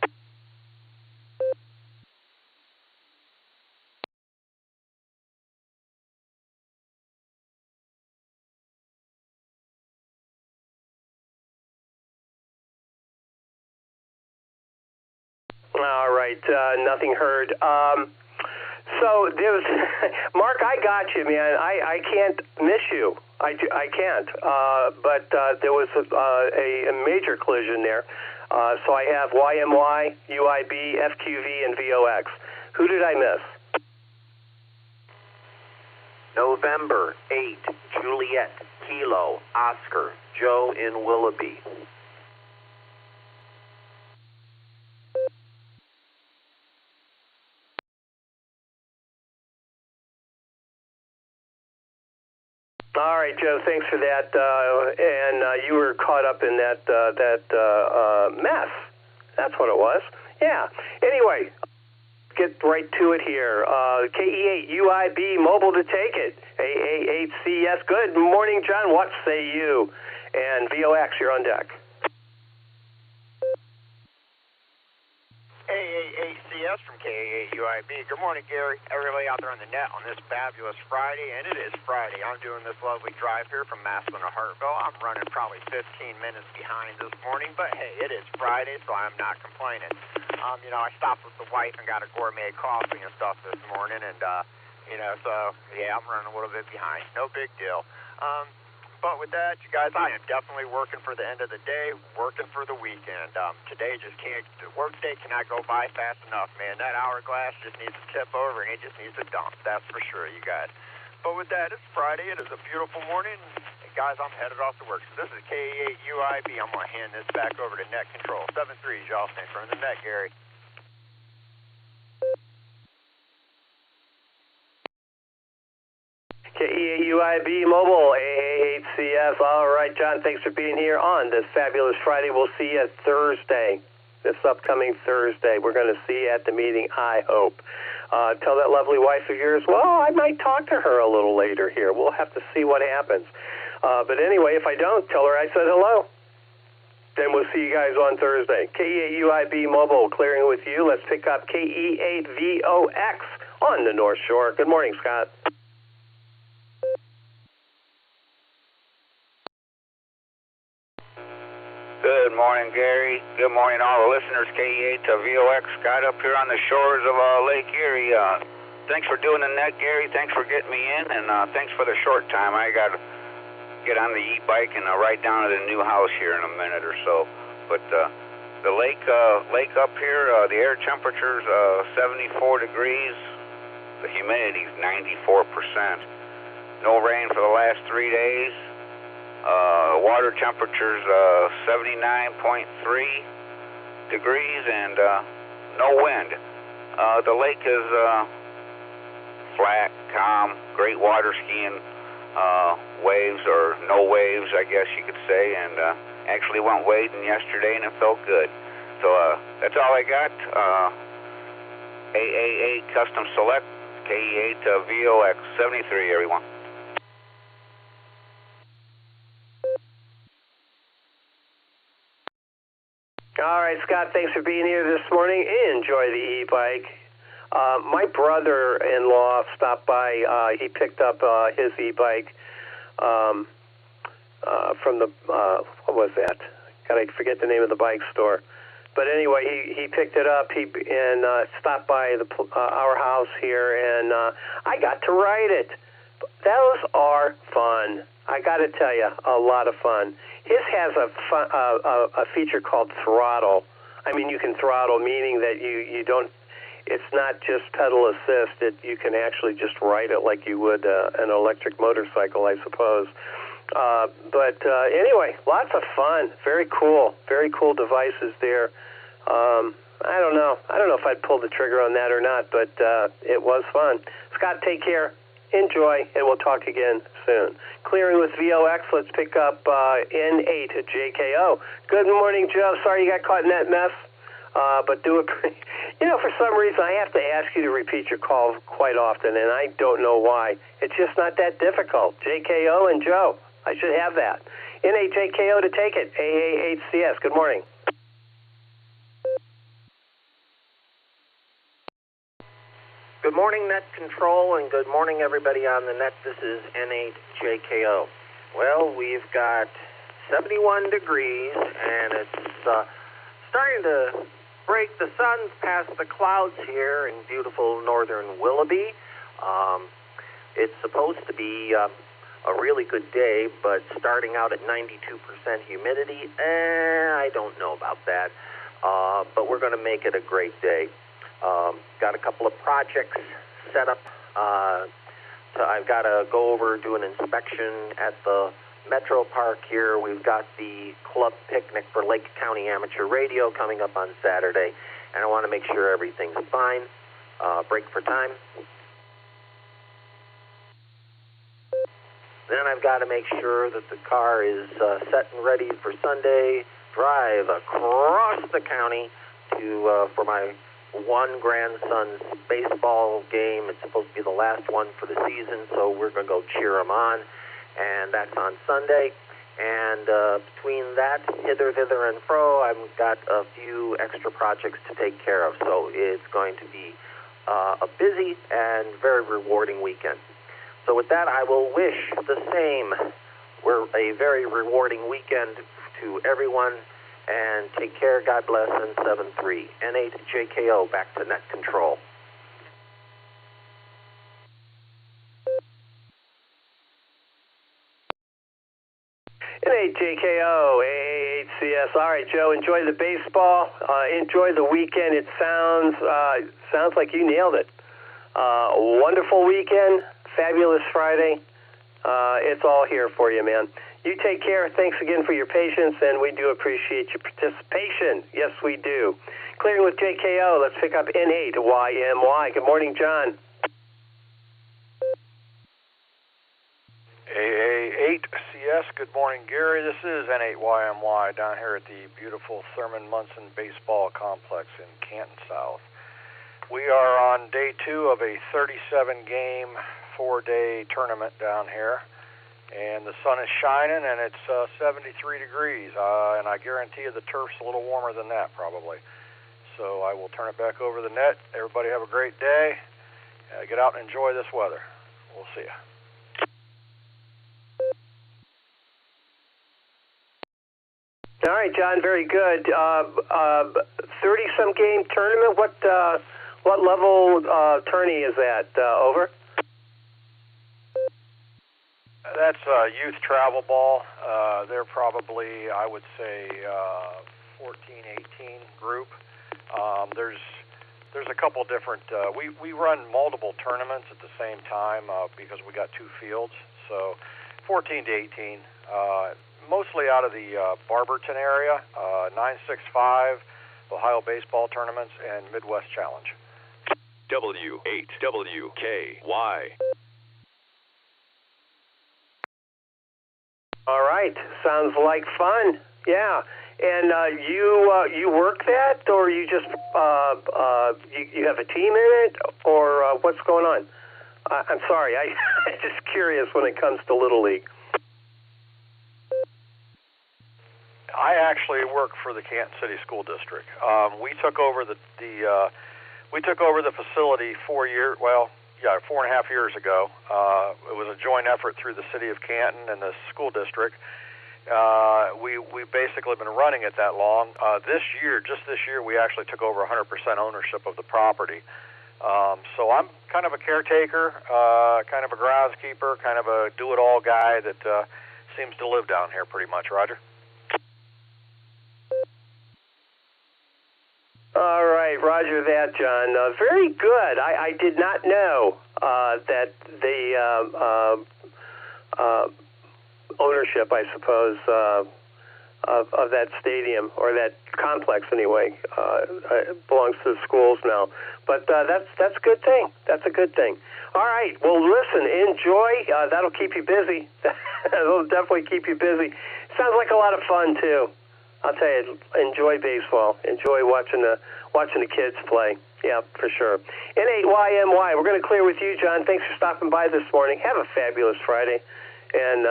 All right, nothing heard. So there was, Mark, I got you, man. I can't miss you. I can't. But there was a major collision there. So I have YMY, UIB, FQV, and VOX. Who did I miss? November 8, Juliet, Kilo, Oscar, Joe in Willoughby. All right, Joe, thanks for that. And you were caught up in that mess. That's what it was. Yeah. Anyway, get right to it here. KE8 UIB mobile to take it. AA8CS. Good morning, John. What say you? And VOX, you're on deck. AA8CS from KA8 UIB. Good morning, Gary. Everybody out there on the net on this fabulous Friday, and it is Friday. I'm doing this lovely drive here from Massillon to Hartville. I'm running probably 15 minutes behind this morning, but hey, it is Friday, so I'm not complaining. You know, I stopped with the wife and got a gourmet coffee and stuff this morning, and you know, so yeah, I'm running a little bit behind. No big deal. But with that, you guys, I am definitely working for the end of the day, working for the weekend. Today just can't, the work day cannot go by fast enough, man. That hourglass just needs to tip over, and it just needs to dump. That's for sure, you guys. But with that, it's Friday. It is a beautiful morning. And guys, I'm headed off to work. So this is KE8 UIB. I'm going to hand this back over to Net Control. 7-3, y'all. Stand from the net, Gary. KE8 UIB Mobile, AA8CS. All right, John, thanks for being here on this fabulous Friday. We'll see you Thursday, this upcoming Thursday. We're going to see you at the meeting, I hope. Tell that lovely wife of yours, well, I might talk to her a little later here. We'll have to see what happens. But anyway, if I don't, tell her I said hello. Then we'll see you guys on Thursday. KE8 UIB Mobile, clearing with you. Let's pick up KE8 VOX on the North Shore. Good morning, Scott. Good morning, Gary. Good morning, all the listeners. KE8 to VOX. Scott up here on the shores of Lake Erie. Thanks for doing the net, Gary. Thanks for getting me in, and thanks for the short time. I got to get on the e-bike and ride down to the new house here in a minute or so. But the lake up here, the air temperature's 74 degrees. The humidity's 94%. No rain for the last 3 days. Water temperature's 79.3 degrees and no wind. The lake is flat, calm, great water skiing, waves or no waves, I guess you could say, and Actually went wading yesterday, and it felt good. So that's all I got. AAA Custom Select, KE8 VOX 73, everyone. All right, Scott, thanks for being here this morning. Enjoy the e-bike. My brother-in-law stopped by. He picked up his e-bike from the, what was that? God, I forget the name of the bike store. But anyway, he picked it up and stopped by our house here, and I got to ride it. Those are fun. I got to tell you, a lot of fun. His has a feature called throttle. I mean, you can throttle, meaning that you don't. It's not just pedal assist. You can actually just ride it like you would an electric motorcycle, I suppose. But anyway, lots of fun. Very cool devices there. I don't know if I'd pull the trigger on that or not, but it was fun. Scott, take care. Enjoy, and we'll talk again soon. Clearing with VOX, let's pick up N8 at JKO. Good morning, Joe. Sorry you got caught in that mess, but do it. For some reason, I have to ask you to repeat your call quite often, and I don't know why. It's just not that difficult. JKO and Joe. I should have that. N8 JKO to take it. AA8CS. Good morning. Good morning, Net Control, and good morning, everybody on the net. This is N8JKO. Well, we've got 71 degrees, and it's starting to break. The sun's past the clouds here in beautiful northern Willoughby. It's supposed to be a really good day, but starting out at 92% humidity, I don't know about that. But we're going to make it a great day. Got a couple of projects set up. So I've got to go over, do an inspection at the Metro Park here. We've got the club picnic for Lake County Amateur Radio coming up on Saturday, and I want to make sure everything's fine. Break for time. Then I've got to make sure that the car is set and ready for Sunday. Drive across the county to for my one grandson's baseball game. It's supposed to be the last one for the season, so we're going to go cheer him on, and that's on Sunday. And between that, hither, thither, and fro, I've got a few extra projects to take care of, so it's going to be a busy and very rewarding weekend. So with that, I will wish the same. We're a very rewarding weekend to everyone. And take care, God bless, and 7-3. N8JKO, back to Net Control. N8JKO, AA8CS. All right, Joe, enjoy the baseball. Enjoy the weekend. It sounds like you nailed it. Wonderful weekend. Fabulous Friday. It's all here for you, man. You take care. Thanks again for your patience, and we do appreciate your participation. Yes, we do. Clearing with JKO. Let's pick up N8YMY. Good morning, John. AA8CS. Good morning, Gary. This is N8YMY down here at the beautiful Thurman Munson Baseball Complex in Canton South. We are on day 2 of a 37-game, 4-day tournament down here. And the sun is shining, and it's 73 degrees, and I guarantee you the turf's a little warmer than that, probably. So I will turn it back over the net. Everybody have a great day. Get out and enjoy this weather. We'll see you. All right, John, very good. 30-some game tournament. What level tourney is that? Over? That's youth travel ball. They're probably, I would say, 14, 18 group. There's a couple different. We run multiple tournaments at the same time because we got 2 fields. So 14 to 18, mostly out of the Barberton area, 965, Ohio baseball tournaments, and Midwest Challenge. W8WKY. All right. right. Sounds like fun. Yeah. And you work that, or you just you have a team in it, or what's going on? I'm sorry, I'm just curious when it comes to Little League. I actually work for the Canton City School District. We took over the facility 4.5 years ago. It was a joint effort through the city of Canton and the school district. We've basically been running it that long. This year, we actually took over 100% ownership of the property. So I'm kind of a caretaker, kind of a groundskeeper, kind of a do-it-all guy that seems to live down here pretty much, Roger. All right, roger that, John. Very good. I did not know that the ownership, I suppose, of that stadium, or that complex anyway, belongs to the schools now. But that's a good thing. That's a good thing. All right. Well, listen, enjoy. That'll keep you busy. That'll definitely keep you busy. Sounds like a lot of fun too. I'll tell you, enjoy baseball. Enjoy watching the kids play. Yeah, for sure. N8YMY. We're going to clear with you, John. Thanks for stopping by this morning. Have a fabulous Friday, and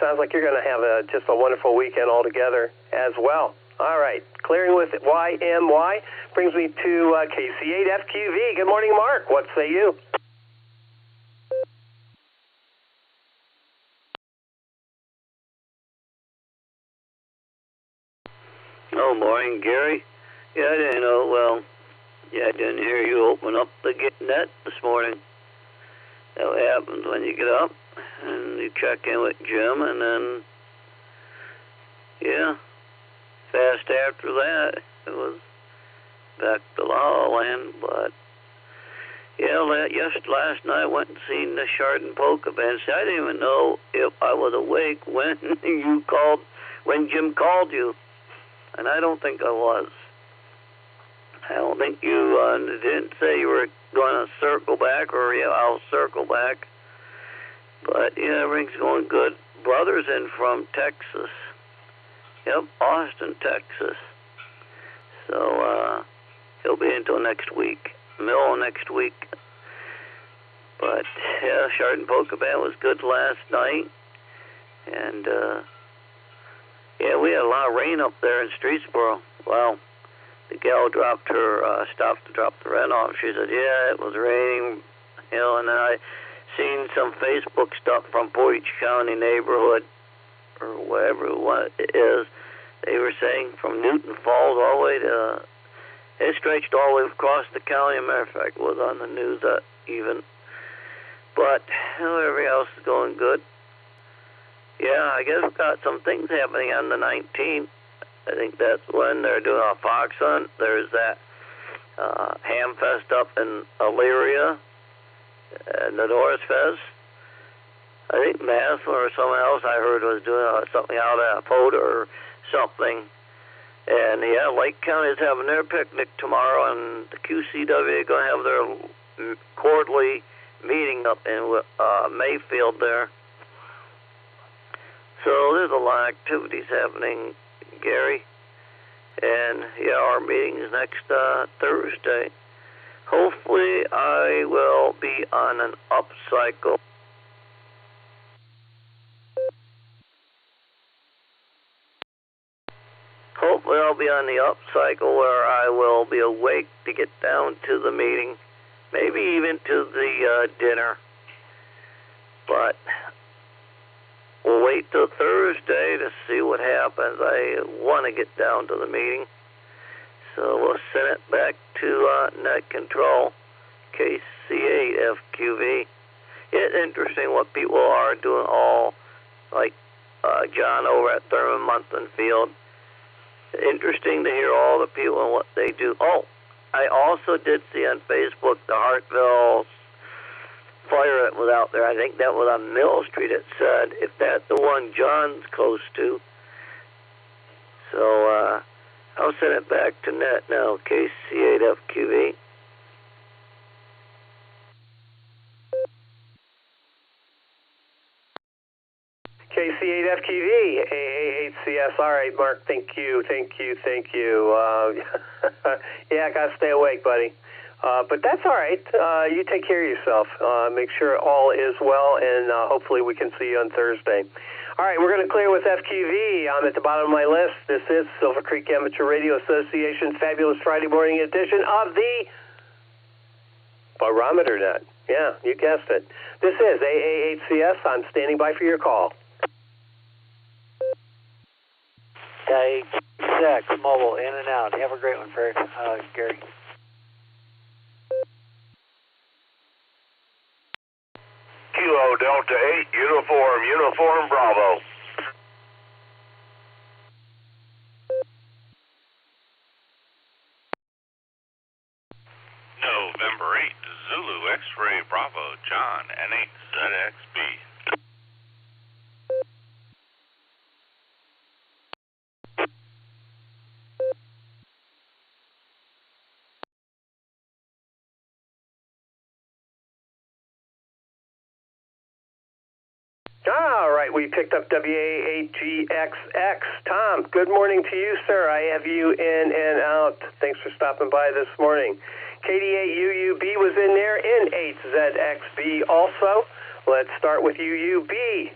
sounds like you're going to have just a wonderful weekend altogether as well. All right. Clearing with YMY brings me to KC8FQV. Good morning, Mark. What say you? Oh, morning, Gary. Yeah, I didn't know. Well, yeah, I didn't hear you open up the net this morning. That what happens when you get up and you check in with Jim, and then, yeah, fast after that, it was back to La La Land. But yeah, last night I went and seen the Chardon Polka Band. See, I didn't even know if I was awake when when Jim called you. And I don't think I was. I don't think you didn't say you were going to circle back, or yeah, I'll circle back. But yeah, everything's going good. Brother's in from Texas. Yep, Austin, Texas. So he'll be until next week, middle of next week. But yeah, Chardon Polka Band was good last night, and yeah, we had a lot of rain up there in Streetsboro. Well, the gal stopped to drop the rent off. She said, yeah, it was raining, and then I seen some Facebook stuff from Portage County neighborhood, or whatever it is. They were saying from Newton Falls all the way to, it stretched all the way across the county. As a matter of fact, it was on the news even. But everything else is going good. Yeah, I guess we've got some things happening on the 19th. I think that's when they're doing a fox hunt. There's that ham fest up in Elyria, and the Norris Fest. I think Maslin or someone else I heard was doing something out at Poda or something. And yeah, Lake County is having their picnic tomorrow, and the QCW are going to have their quarterly meeting up in Mayfield there. So there's a lot of activities happening, Gary. And yeah, our meeting is next Thursday. Hopefully I will be on an up cycle. Hopefully I'll be on the up cycle where I will be awake to get down to the meeting, maybe even to the dinner. But we'll wait till Thursday to see what happens. I want to get down to the meeting. So we'll send it back to Net Control, KC8FQV. It's interesting what people are doing, all like John over at Thurman Munson Field. Interesting to hear all the people and what they do. Oh, I also did see on Facebook the Hartville fire that was out there. I think that was on Mill Street. It said, if that's the one John's close to. So I'll send it back to Net now, KC8FQV. KC8FQV, AA8CS. All right, Mark, thank you. Yeah, I got to stay awake, buddy. But that's all right. You take care of yourself. Make sure all is well, and hopefully we can see you on Thursday. All right, we're going to clear with FQV. I'm at the bottom of my list. This is Silvercreek Amateur Radio Association Fabulous Friday Morning edition of the Barometer Net. Yeah, you guessed it. This is AA8CS. I'm standing by for your call. Okay, 6, mobile, in and out. Have a great one, Gary. Kilo Delta 8, Uniform Bravo. November 8, Zulu X-Ray Bravo, John, N8ZXB. All right, we picked up WA8GXX. Tom, good morning to you, sir. I have you in and out. Thanks for stopping by this morning. KD8UUB was in there, N8ZXB also. Let's start with UUB.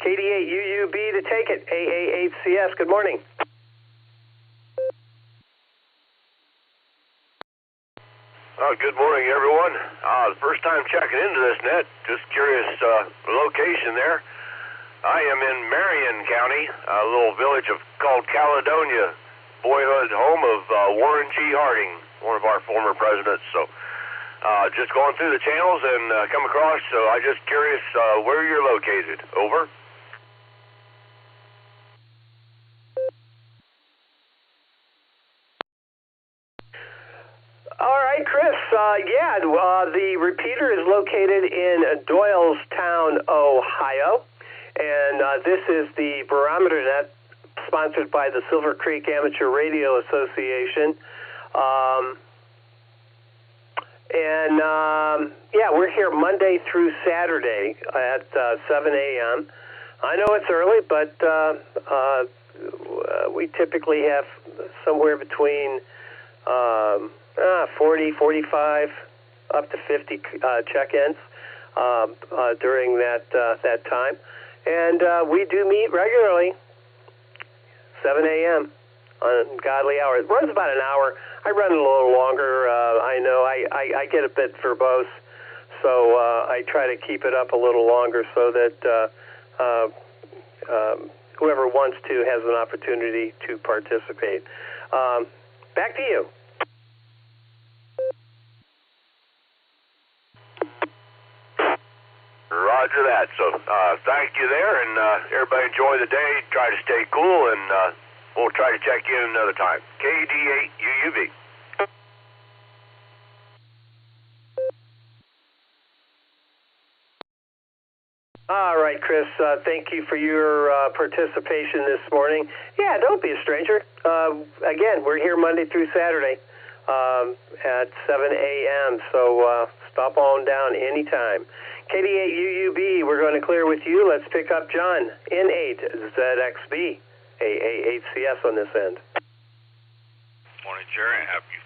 KD8UUB to take it, AA8CS. Good morning. Good morning, everyone. The first time checking into this net. Just curious location there. I am in Marion County, a little village called Caledonia, boyhood home of Warren G. Harding, one of our former presidents. So just going through the channels and come across, so I just curious where you're located. Over. All right, Chris. The repeater is located in Doylestown, Ohio, and this is the Barometer Net, sponsored by the Silvercreek Amateur Radio Association. We're here Monday through Saturday at 7 a.m. I know it's early, but we typically have somewhere between 40, 45, up to 50 check-ins during that time. And we do meet regularly, 7 a.m. on godly hours. It runs about an hour. I run a little longer. I know I get a bit verbose, so I try to keep it up a little longer so that whoever wants to has an opportunity to participate. Back to you. Roger that. So thank you there, and everybody enjoy the day. Try to stay cool, and we'll try to check in another time. KD8UUB. All right, Chris, thank you for your participation this morning. Yeah, don't be a stranger. Again, we're here Monday through Saturday at 7 a.m., so stop on down anytime. KD8UUB, we're going to clear with you. Let's pick up John, N8ZXB, AA8CS on this end. Morning, Jerry. Happy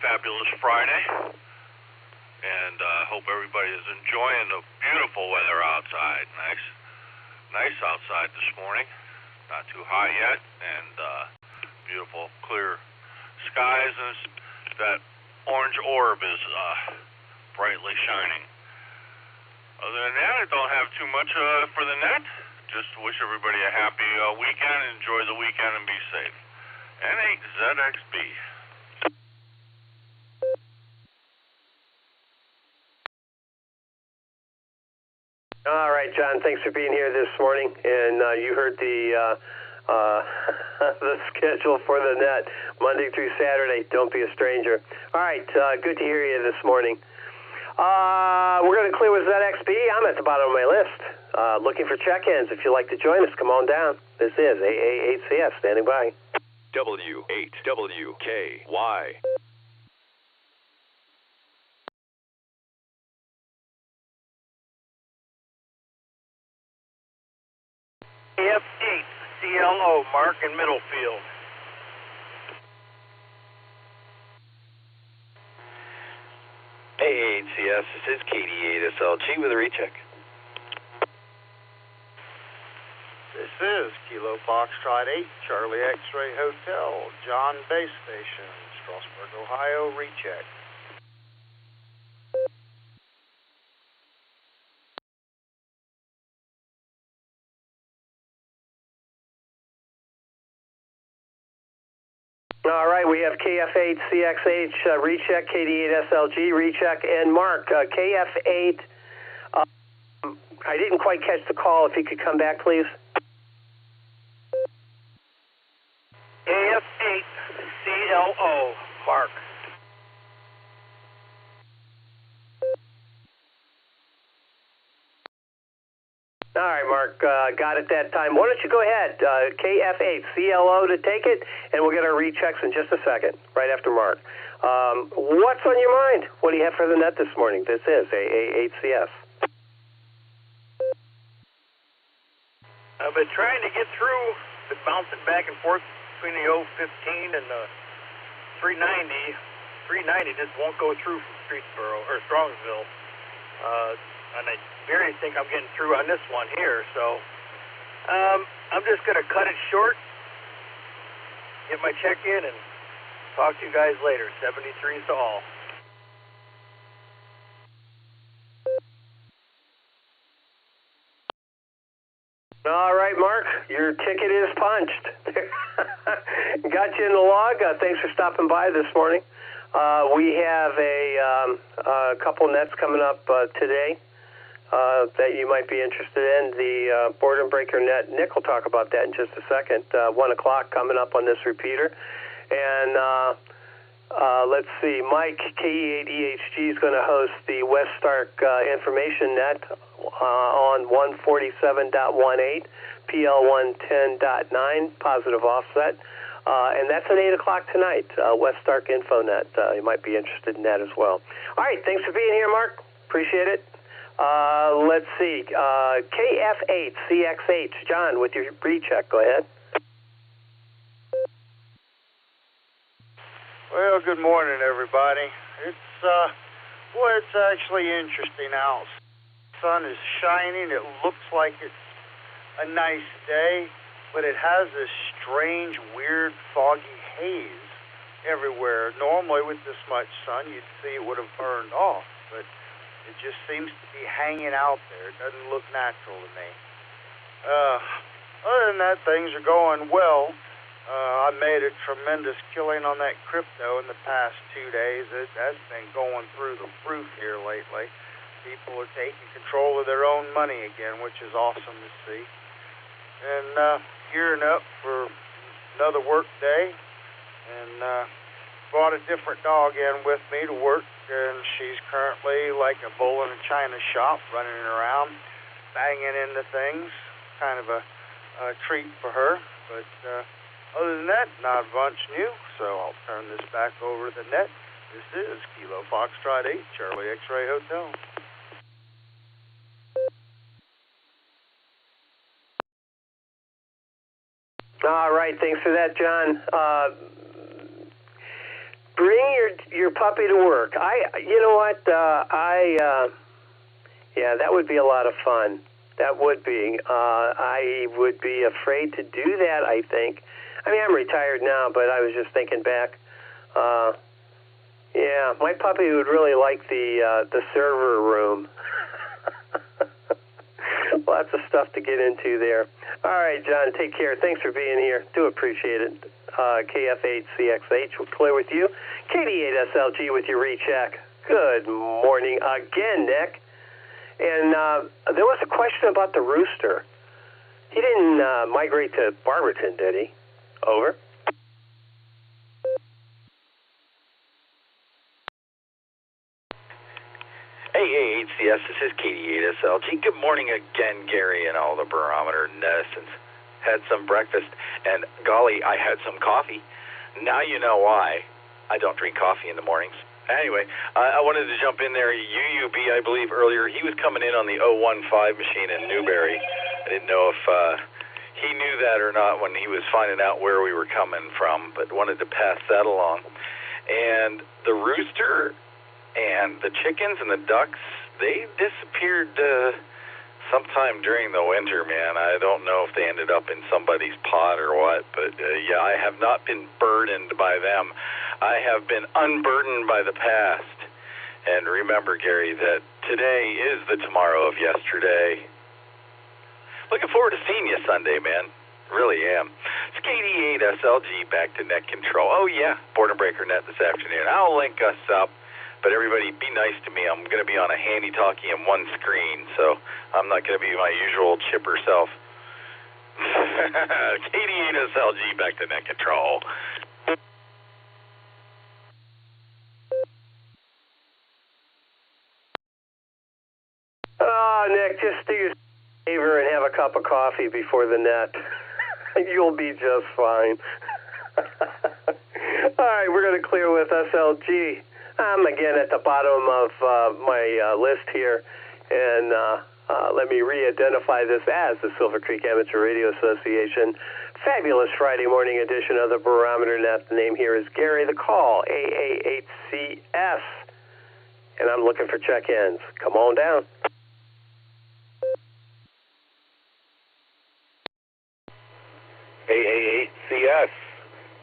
fabulous Friday. And hope everybody is enjoying the beautiful weather outside. Nice outside this morning. Not too hot yet, and beautiful clear skies, and that orange orb is brightly shining. Other than that, I don't have too much for the net. Just wish everybody a happy weekend. Enjoy the weekend and be safe. N8ZXB. All right, John, thanks for being here this morning. And you heard the schedule for the net, Monday through Saturday. Don't be a stranger. All right, good to hear you this morning. We're going to clear with ZXB. I'm at the bottom of my list. Looking for check-ins. If you'd like to join us, come on down. This is AA8CS, standing by. W8WKY. KF8 CLO, Mark in Middlefield. AHCS, this is KD8SLG with a recheck. This is Kilo Foxtrot 8, Charlie X-Ray Hotel, John Base Station, Strasburg, Ohio, recheck. All right, we have KF8CXH recheck, KD8SLG recheck, and Mark, KF8, I didn't quite catch the call. If you could come back, please. KF8 CLO, Mark. All right, Mark, got it that time. Why don't you go ahead, KF8 CLO to take it, and we'll get our rechecks in just a second, right after Mark. What's on your mind? What do you have for the net this morning? This is AA8CS. I've been trying to get through, been bouncing back and forth between the 015 and the 390. 390 just won't go through from Streetsboro, or Strongsville. And I barely think I'm getting through on this one here, so I'm just going to cut it short, get my check in, and talk to you guys later. 73s to all. All right, Mark, your ticket is punched. Got you in the log. Thanks for stopping by this morning. We have a couple nets coming up today that you might be interested in. The boredom breaker net. Nick will talk about that in just a second. 1 o'clock coming up on this repeater. And let's see, Mike, KE8EHG, is going to host the West Stark information net on 147.18, PL110.9, positive offset. And that's at 8 o'clock tonight, West Stark InfoNet. You might be interested in that as well. All right, thanks for being here, Mark. Appreciate it. Let's see, KF8CXH, John, with your recheck. Go ahead. Well, good morning, everybody. It's actually interesting out. The sun is shining. It looks like it's a nice day, but it has this strange, weird, foggy haze everywhere. Normally, with this much sun, you'd see it would have burned off, but it just seems to be hanging out there. It doesn't look natural to me. Other than that, things are going well. I made a tremendous killing on that crypto in the past 2 days. That's been going through the roof here lately. People are taking control of their own money again, which is awesome to see. And gearing up for another work day. And brought a different dog in with me to work, and she's currently like a bull in a china shop, running around, banging into things. Kind of a treat for her. But other than that, not much new, so I'll turn this back over to the net. This is Kilo Foxtrot 8, Charlie X-Ray Hotel. All right, thanks for that, John. Bring your puppy to work. You know what? Yeah, that would be a lot of fun. That would be. I would be afraid to do that, I think. I mean, I'm retired now, but I was just thinking back. Yeah, my puppy would really like the server room. Lots of stuff to get into there. All right, John, take care. Thanks for being here. Do appreciate it. KF8CXH, we're clear with you. KD8SLG with your recheck. Good morning again, Nick. And there was a question about the rooster. He didn't migrate to Barberton, did he? Over. Hey, HCS, this is KD8SLG. Good morning again, Gary, and all the Barometer Net. Had some breakfast, and golly, I had some coffee. Now you know why I don't drink coffee in the mornings. Anyway, I wanted to jump in there. UUB, I believe, earlier, he was coming in on the 015 machine in Newberry. I didn't know if he knew that or not when he was finding out where we were coming from, but wanted to pass that along. And the rooster and the chickens and the ducks, they disappeared sometime during the winter, man. I don't know if they ended up in somebody's pot or what, but yeah, I have not been burdened by them. I have been unburdened by the past. And remember, Gary, that today is the tomorrow of yesterday. Looking forward to seeing you Sunday, man. Really am. It's KD8 SLG back to net control. Oh, yeah, Boredom Breaker Net this afternoon. I'll link us up, but everybody be nice to me. I'm going to be on a handy-talkie and one screen, so I'm not going to be my usual chipper self. KD8 SLG back to net control. Oh, Nick, just do your favor and have a cup of coffee before the net. You'll be just fine. All right, we're going to clear with SLG. I'm again at the bottom of my list here, and let me re-identify this as the Silvercreek Amateur Radio Association. Fabulous Friday morning edition of the Barometer Net. The name here is Gary. The call, AA8CS. And I'm looking for check-ins. Come on down. AA8CS,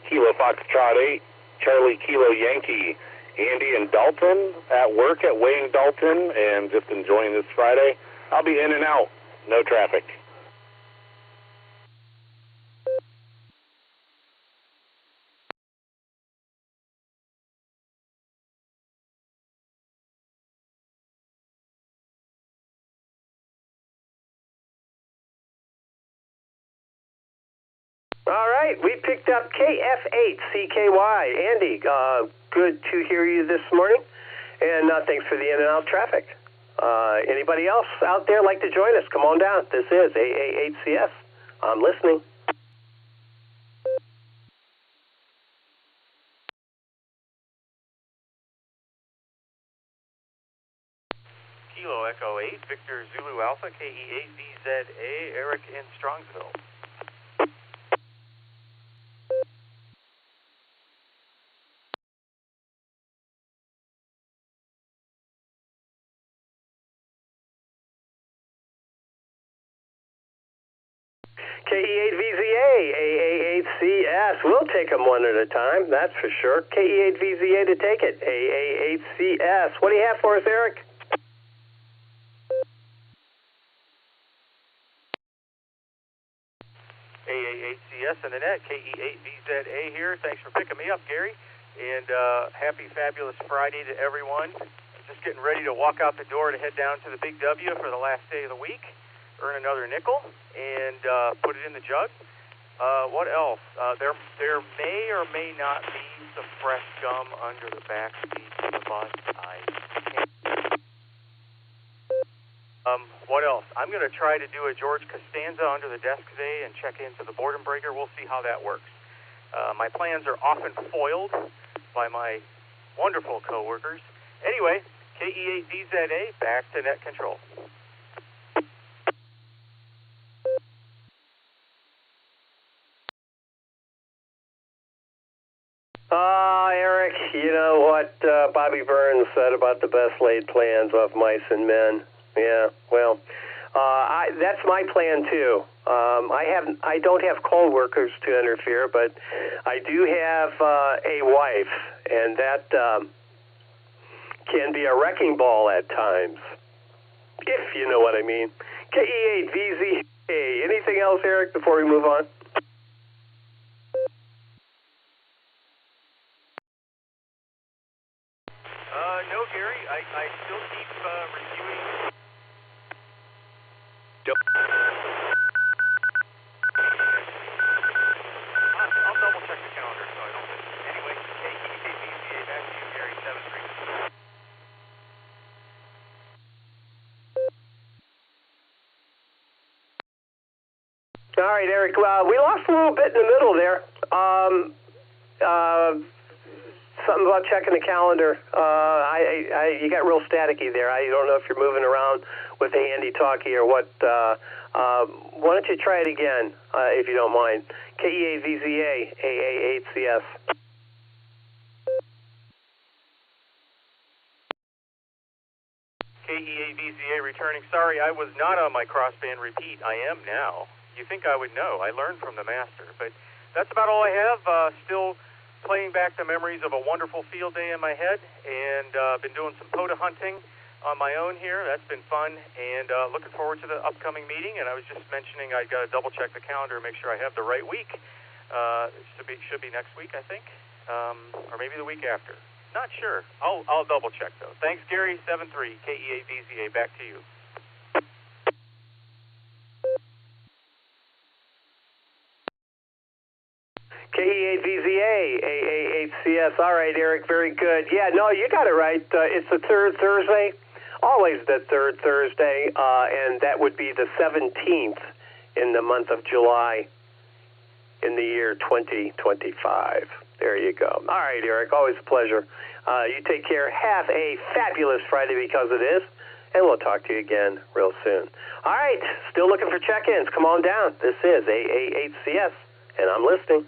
Kilo Foxtrot 8, Charlie Kilo Yankee, Andy and Dalton at work at Wayne Dalton, and just enjoying this Friday. I'll be in and out, no traffic. All right, we picked up KF8CKY. Andy, good to hear you this morning, and thanks for the in and out traffic. Anybody else out there like to join us? Come on down. This is AA8CS. I'm listening. Kilo Echo 8, Victor Zulu Alpha, KE8VZA, Eric in Strongsville. KE8VZA, AA8CS. We'll take them one at a time, that's for sure. KE8VZA to take it, AA8CS. What do you have for us, Eric? AA8CS and the net, KE8VZA here. Thanks for picking me up, Gary. And happy, fabulous Friday to everyone. Just getting ready to walk out the door to head down to the Big W for the last day of the week. Earn another nickel and put it in the jug. What else? There may or may not be some fresh gum under the back seat of the bus. What else? I'm going to try to do a George Costanza under the desk today and check into the boredom breaker. We'll see how that works. My plans are often foiled by my wonderful coworkers. Anyway, KE8VZA, back to net control. Eric, you know what Bobby Burns said about the best laid plans of mice and men. Yeah, well, that's my plan too. I don't have co-workers to interfere, but I do have a wife, and that can be a wrecking ball at times, if you know what I mean. KE8VZA. Anything else, Eric, before we move on? No, Gary, I still keep reviewing. I'll double check the calendar so I don't miss it. Anyway, KE8VZA, back to you, Gary, 7-3. All right, Eric, we lost a little bit in the middle there. Something about checking the calendar. You got real staticky there. I don't know if you're moving around with a handy talkie or what. Why don't you try it again, if you don't mind? KEAVZA, AA8CS. KEAVZA returning. Sorry, I was not on my crossband repeat. I am now. You think I would know. I learned from the master. But that's about all I have. Still playing back the memories of a wonderful field day in my head, and been doing some POTA hunting on my own here. That's been fun, and looking forward to the upcoming meeting. And I was just mentioning I got to double-check the calendar and make sure I have the right week. It should be next week, I think, or maybe the week after. Not sure. I'll double check though. Thanks, Gary. 7-3 KEAVZA. Back to you. KEAVZA, AA8CS. All right, Eric. Very good. Yeah, no, you got it right. It's the third Thursday. Always the third Thursday, and that would be the 17th in the month of July in the year 2025. There you go. All right, Eric. Always a pleasure. You take care. Have a fabulous Friday because it is, and we'll talk to you again real soon. All right. Still looking for check-ins. Come on down. This is AA8CS, and I'm listening.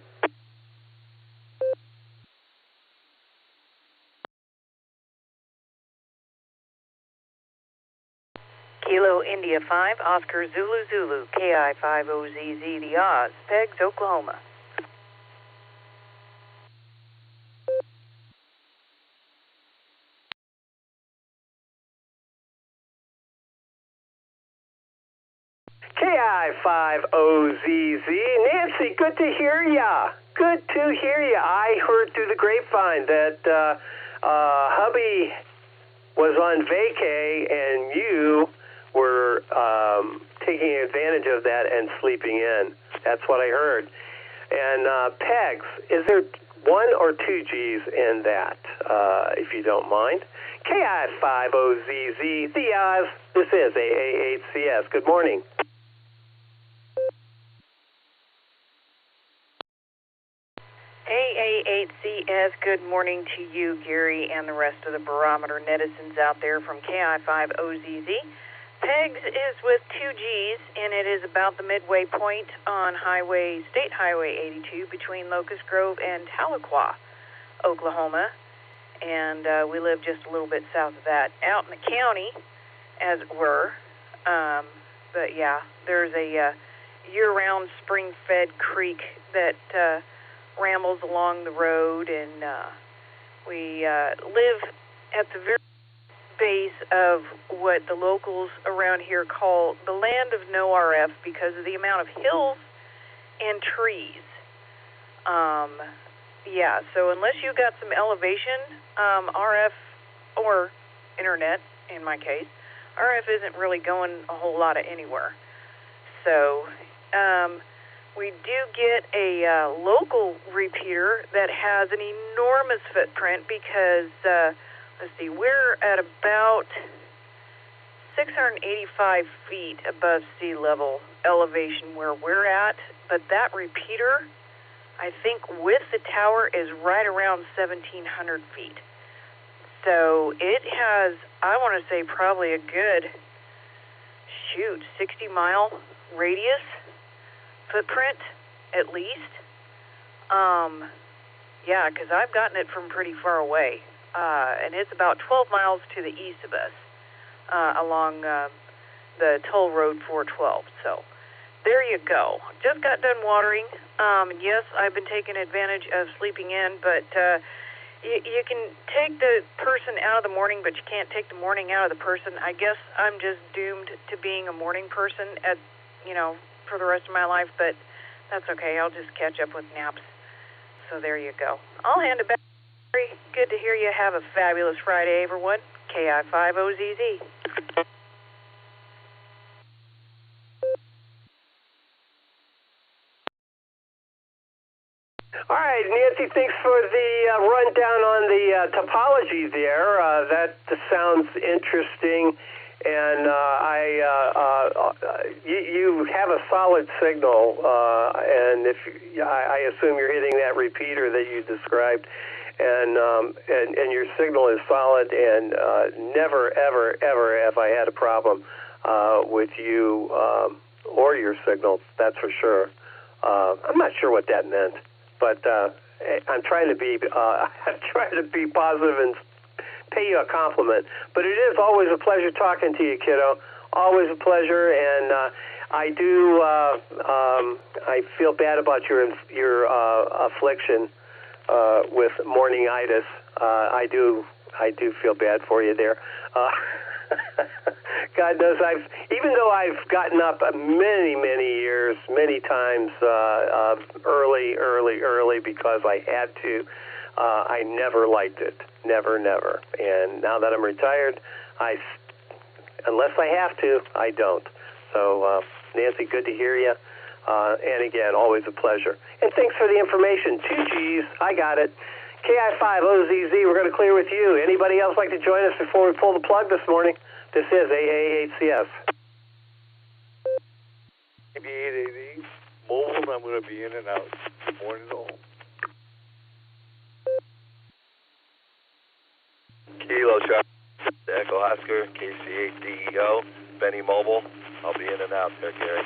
Kilo India 5, Oscar Zulu Zulu, KI50ZZ, the Oz, Pegs, Oklahoma. KI50ZZ. Nancy, good to hear ya. Good to hear ya. I heard through the grapevine that hubby was on vacay and you were taking advantage of that and sleeping in. That's what I heard. And Pegs, is there 1 or 2 G's in that, if you don't mind? KI50ZZ, the Oz. This is AA8CS. Good morning. AA8CS, good morning to you, Gary, and the rest of the Barometer netizens out there from KI50ZZ. Pegs is with 2 G's, and it is about the midway point on State Highway 82 between Locust Grove and Tahlequah, Oklahoma. And we live just a little bit south of that, out in the county, as it were. But yeah, there's a year-round spring-fed creek that rambles along the road, and we live at the very base of what the locals around here call the land of no RF because of the amount of hills and trees. Yeah, so unless you got some elevation, RF or internet, in my case, RF isn't really going a whole lot of anywhere. So we do get a local repeater that has an enormous footprint because, let's see, we're at about 685 feet above sea level elevation where we're at, but that repeater, I think with the tower, is right around 1,700 feet. So it has, I want to say, probably a good, 60-mile radius footprint, at least. Yeah, because I've gotten it from pretty far away. And it's about 12 miles to the east of us along the toll road 412. So there you go. Just got done watering. Yes, I've been taking advantage of sleeping in, but you can take the person out of the morning, but you can't take the morning out of the person. I guess I'm just doomed to being a morning person for the rest of my life, but that's okay. I'll just catch up with naps. So there you go. I'll hand it back. Good to hear you. Have a fabulous Friday, everyone. KI50ZZ. All right, Nancy, thanks for the rundown on the topology there. That sounds interesting, and you have a solid signal, and I assume you're hitting that repeater that you described, and your signal is solid, and never, ever, ever have I had a problem with you or your signal, that's for sure. I'm not sure what that meant, but I'm trying to be positive and pay you a compliment. But it is always a pleasure talking to you, kiddo. Always a pleasure, and I do. I feel bad about your affliction with morningitis. I do feel bad for you there. God knows even though I've gotten up many years, many times early because I had to, I never liked it. Never. And now that I'm retired, unless I have to, I don't. So, Nancy, good to hear you. And again, always a pleasure. And thanks for the information. 2 G's, I got it. KI5OZZ, we're going to clear with you. Anybody else like to join us before we pull the plug this morning? This is AA8CS. AB8AV, mobile, I'm going to be in and out. Good morning all. Kilo Chapter, Echo Oscar, KC8DEO, Benny Mobile. I'll be in and out there, Gary.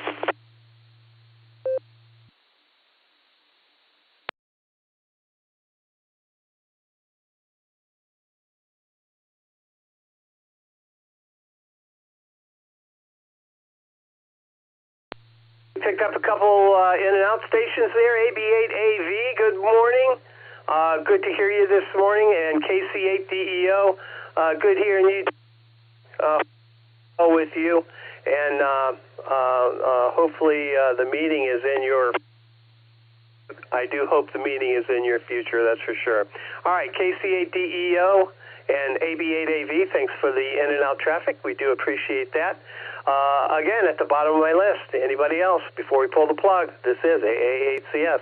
Picked up a couple in and out stations there. AB8AV, good morning. Good to hear you this morning. And KC8DEO, good hearing you with you. And hopefully the meeting is in your... I do hope the meeting is in your future, that's for sure. All right, KC8DEO and AB8AV, thanks for the in and out traffic. We do appreciate that. Again, at the bottom of my list, anybody else before we pull the plug? This is AA8CS.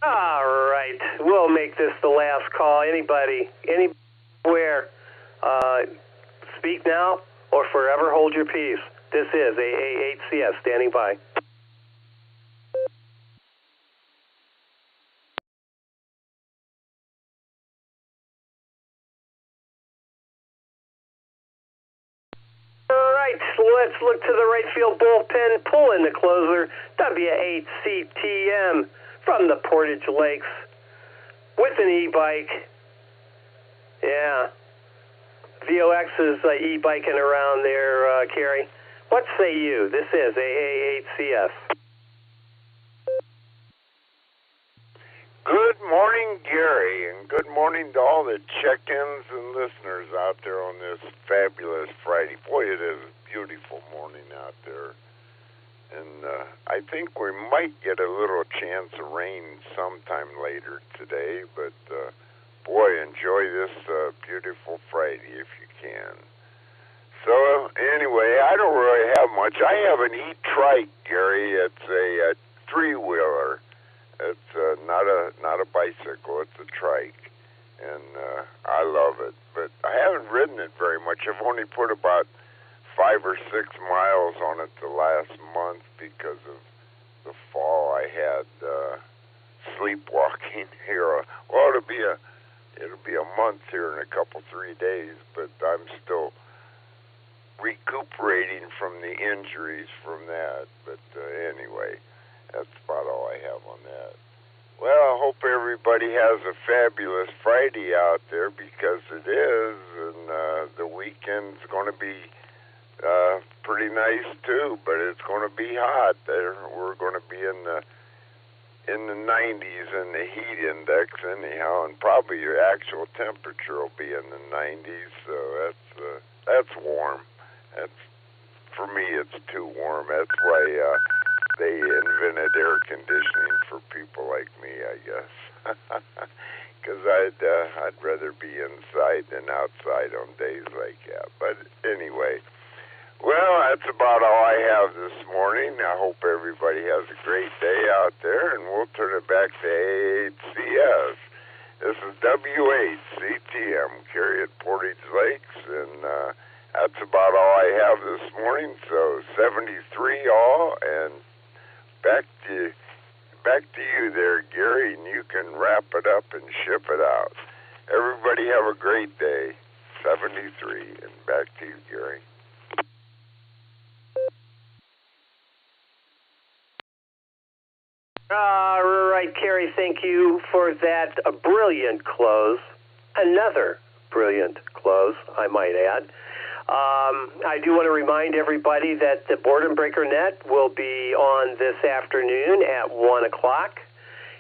All right, we'll make this the last call. Anybody, anywhere, speak now or forever hold your peace. This is AA8CS standing by. All right, let's look to the right field bullpen, pull in the closer, W8CTM from the Portage Lakes with an e-bike. Yeah. VOX is e-biking around there, Carrie. What say you? This is AA8CS. Good morning, Gary, and good morning to all the check-ins and listeners out there on this fabulous Friday. Boy, it is a beautiful morning out there. And I think we might get a little chance of rain sometime later today, but boy, enjoy this beautiful Friday if you can. So anyway, I don't really have much. I have an e-trike, Gary. It's a three-wheeler. It's not a bicycle. It's a trike, and I love it. But I haven't ridden it very much. I've only put about 5 or 6 miles on it the last month because of the fall. I had sleepwalking here. Well, it'll be a month here in a couple 3 days, but I'm still recuperating from the injuries from that. But anyway, that's about all I have on that. Well, I hope everybody has a fabulous Friday out there because it is, and the weekend's going to be pretty nice too, but it's going to be hot there. We're going to be in the 90s in the heat index anyhow, and probably your actual temperature will be in the 90s, so that's warm. For me, it's too warm. That's why they invented air conditioning for people like me, I guess. Because I'd rather be inside than outside on days like that. But anyway, well, that's about all I have this morning. I hope everybody has a great day out there, and we'll turn it back to AA8CS. This is W8CTM, Carrie at Portage Lakes, and That's about all I have this morning. So 73 all, and back to you there, Gary, and you can wrap it up and ship it out. Everybody have a great day. 73, and back to you, Gary. All right, Kerry, thank you for that brilliant close. Another brilliant close, I might add. I do want to remind everybody that the Boredom Breaker Net will be on this afternoon at 1 o'clock.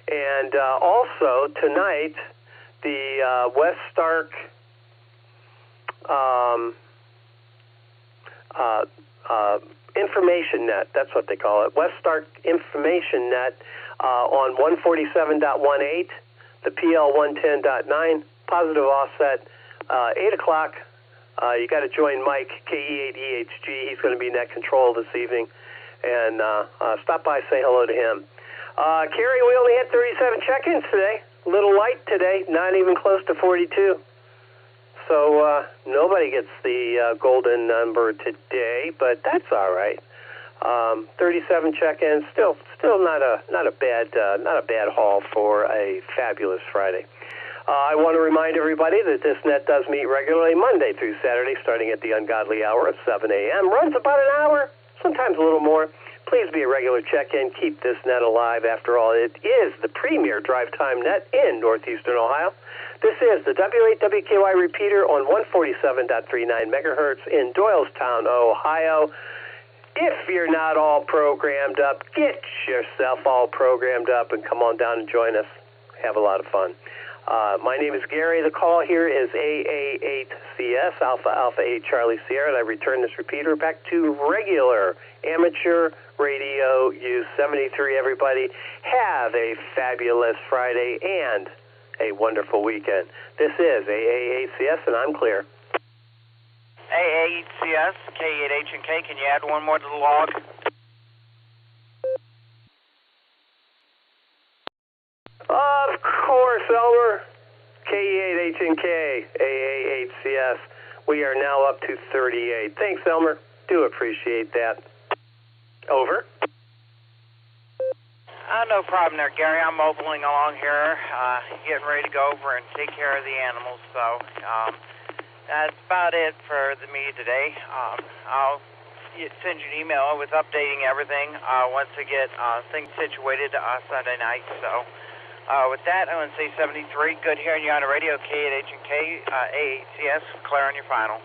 And also tonight, the West Stark Information Net, that's what they call it, West Stark Information Net on 147.18, the PL 110.9, positive offset, 8 o'clock. You got to join Mike, KE8EHG. He's going to be net control this evening. And stop by, say hello to him. Kerry, we only had 37 check-ins today. A little light today, not even close to 42. So nobody gets the golden number today, but that's all right. 37 check-ins, still not a bad haul for a fabulous Friday. I want to remind everybody that this net does meet regularly Monday through Saturday, starting at the ungodly hour of 7 a.m. Runs about an hour, sometimes a little more. Please be a regular check-in. Keep this net alive. After all, it is the premier drive time net in northeastern Ohio. This is the W8WKY repeater on 147.39 megahertz in Doylestown, Ohio. If you're not all programmed up, get yourself all programmed up and come on down and join us. Have a lot of fun. My name is Gary. The call here is AA8CS, Alpha Alpha 8 Charlie Sierra, and I return this repeater back to regular amateur radio use. 73, everybody. Have a fabulous Friday and a wonderful weekend. This is AA8CS, and I'm clear. AA8CS, K8H&K, can you add one more to the log? Of course, Elmer. K8H&K, AA8CS. We are now up to 38. Thanks, Elmer. Do appreciate that. Over. No problem there, Gary. I'm mobiling along here, getting ready to go over and take care of the animals. So that's about it for me today. I'll send you an email with updating everything once I get things situated Sunday night. So with that, I'm going to say 73. Good hearing you on the radio, K8H&K, AACS. Clear on your final.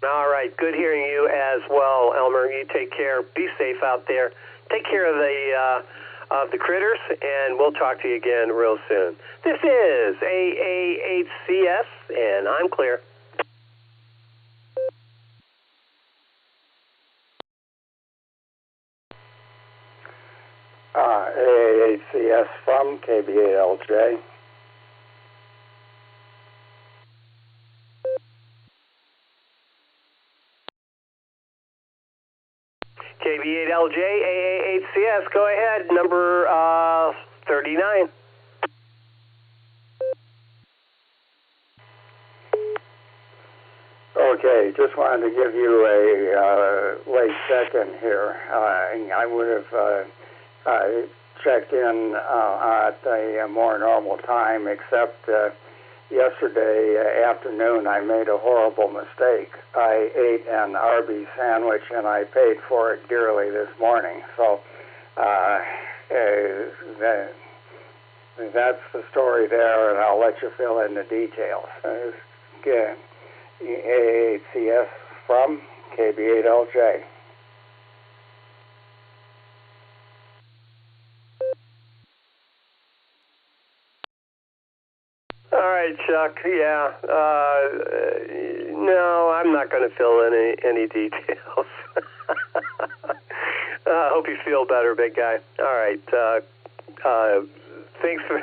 All right, good hearing you as well, Elmer. You take care. Be safe out there. Take care of the critters, and we'll talk to you again real soon. This is AA8CS, and I'm clear. AA8CS from KB8LJ. KB8LJ, AA8CS, go ahead, number 39. Okay, just wanted to give you a late check-in here. I would have checked in at a more normal time, except yesterday afternoon I made a horrible mistake. I ate an Arby's sandwich and I paid for it dearly this morning. So that's the story there, and I'll let you fill in the details. Again, AACS from KB8LJ. All right, Chuck. Yeah. No, I'm not going to fill in any details. I hope you feel better, big guy. All right. Thanks for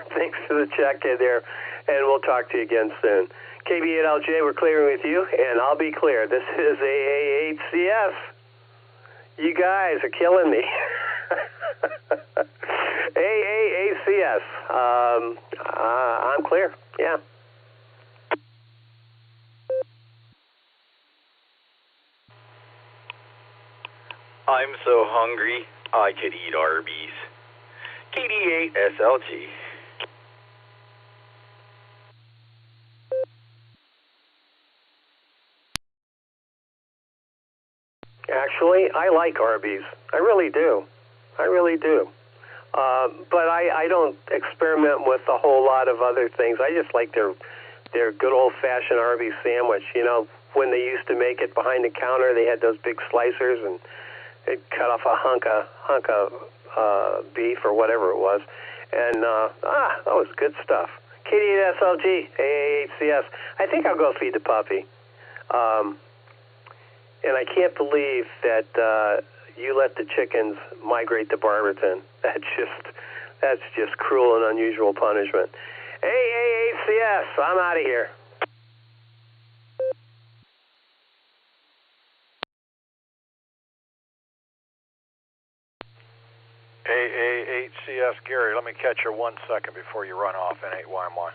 the check in there, and we'll talk to you again soon. KB8LJ, we're clearing with you, and I'll be clear. This is AA8CS. You guys are killing me. AAACS. I'm clear. Yeah. I'm so hungry, I could eat Arby's. KD8SLG. Actually, I like Arby's. I really do. I really do. But I don't experiment with a whole lot of other things. I just like their good old-fashioned Arby's sandwich. You know, when they used to make it behind the counter, they had those big slicers, and they'd cut off a hunk of beef or whatever it was. And, that was good stuff. KD8SLG, AAHCS. I think I'll go feed the puppy. And I can't believe that you let the chickens migrate to Barberton. That's just cruel and unusual punishment. AAHCS, I'm out of here. AAHCS, Gary, let me catch you 1 second before you run off, N8YMY.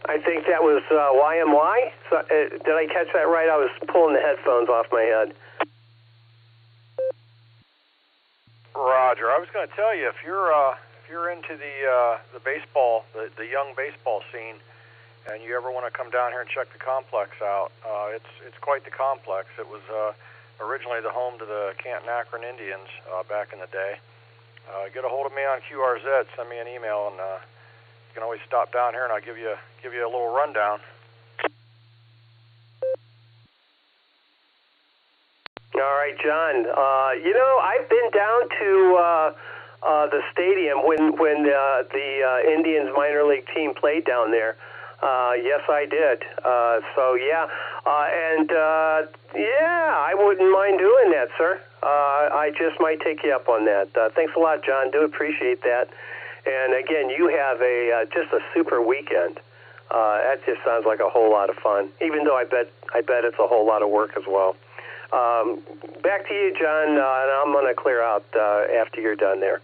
I think that was YMY. So, did I catch that right? I was pulling the headphones off my head. Roger. I was going to tell you, if you're into the baseball, the young baseball scene, and you ever want to come down here and check the complex out, it's quite the complex. It was originally the home to the Canton Akron Indians back in the day. Get a hold of me on QRZ. Send me an email, and you can always stop down here, and I'll give you a little rundown. All right, John. You know, I've been down to the stadium when the Indians minor league team played down there. Yes, I did. I wouldn't mind doing that, sir. I just might take you up on that. Thanks a lot, John. Do appreciate that. And again, you have just a super weekend. That just sounds like a whole lot of fun. Even though I bet it's a whole lot of work as well. Back to you, John, and I'm going to clear out after you're done there.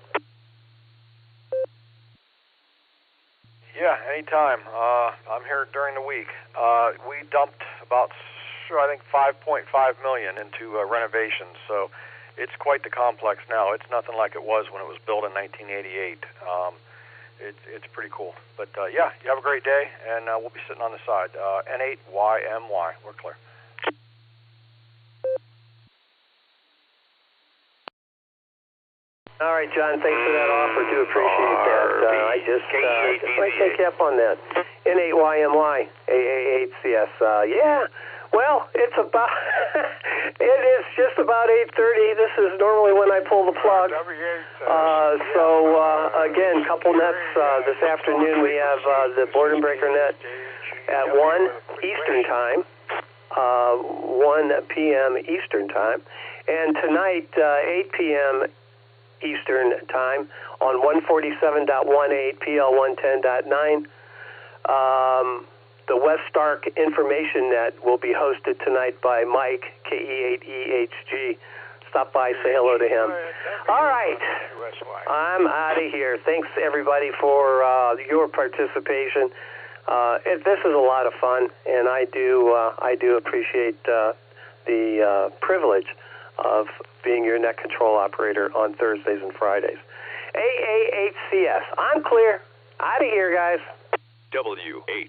Yeah, anytime. I'm here during the week. We dumped about, I think, $5.5 million into renovations, so it's quite the complex now. It's nothing like it was when it was built in 1988. It's pretty cool. But, yeah, you have a great day, and we'll be sitting on the side. N8YMY. We're clear. All right, John, thanks for that offer. Do appreciate that. I just might take you up on that. N8YMY, AAHCS. Yeah, well, it's about, it is just about 8:30. This is normally when I pull the plug. Again, couple nets this afternoon. We have the Board and Breaker Net at 1 Eastern Time, 1 p.m. Eastern Time. And tonight, 8 p.m. Eastern Time on 147.18 PL 110.9. The West Stark Information Net will be hosted tonight by Mike, KE8EHG. Stop by, say hello to him. All right, I'm out of here. Thanks, everybody, for your participation. This is a lot of fun, and I do appreciate the privilege of being your net control operator on Thursdays and Fridays. AAHCS. I'm clear. Out of here, guys. W8WKY.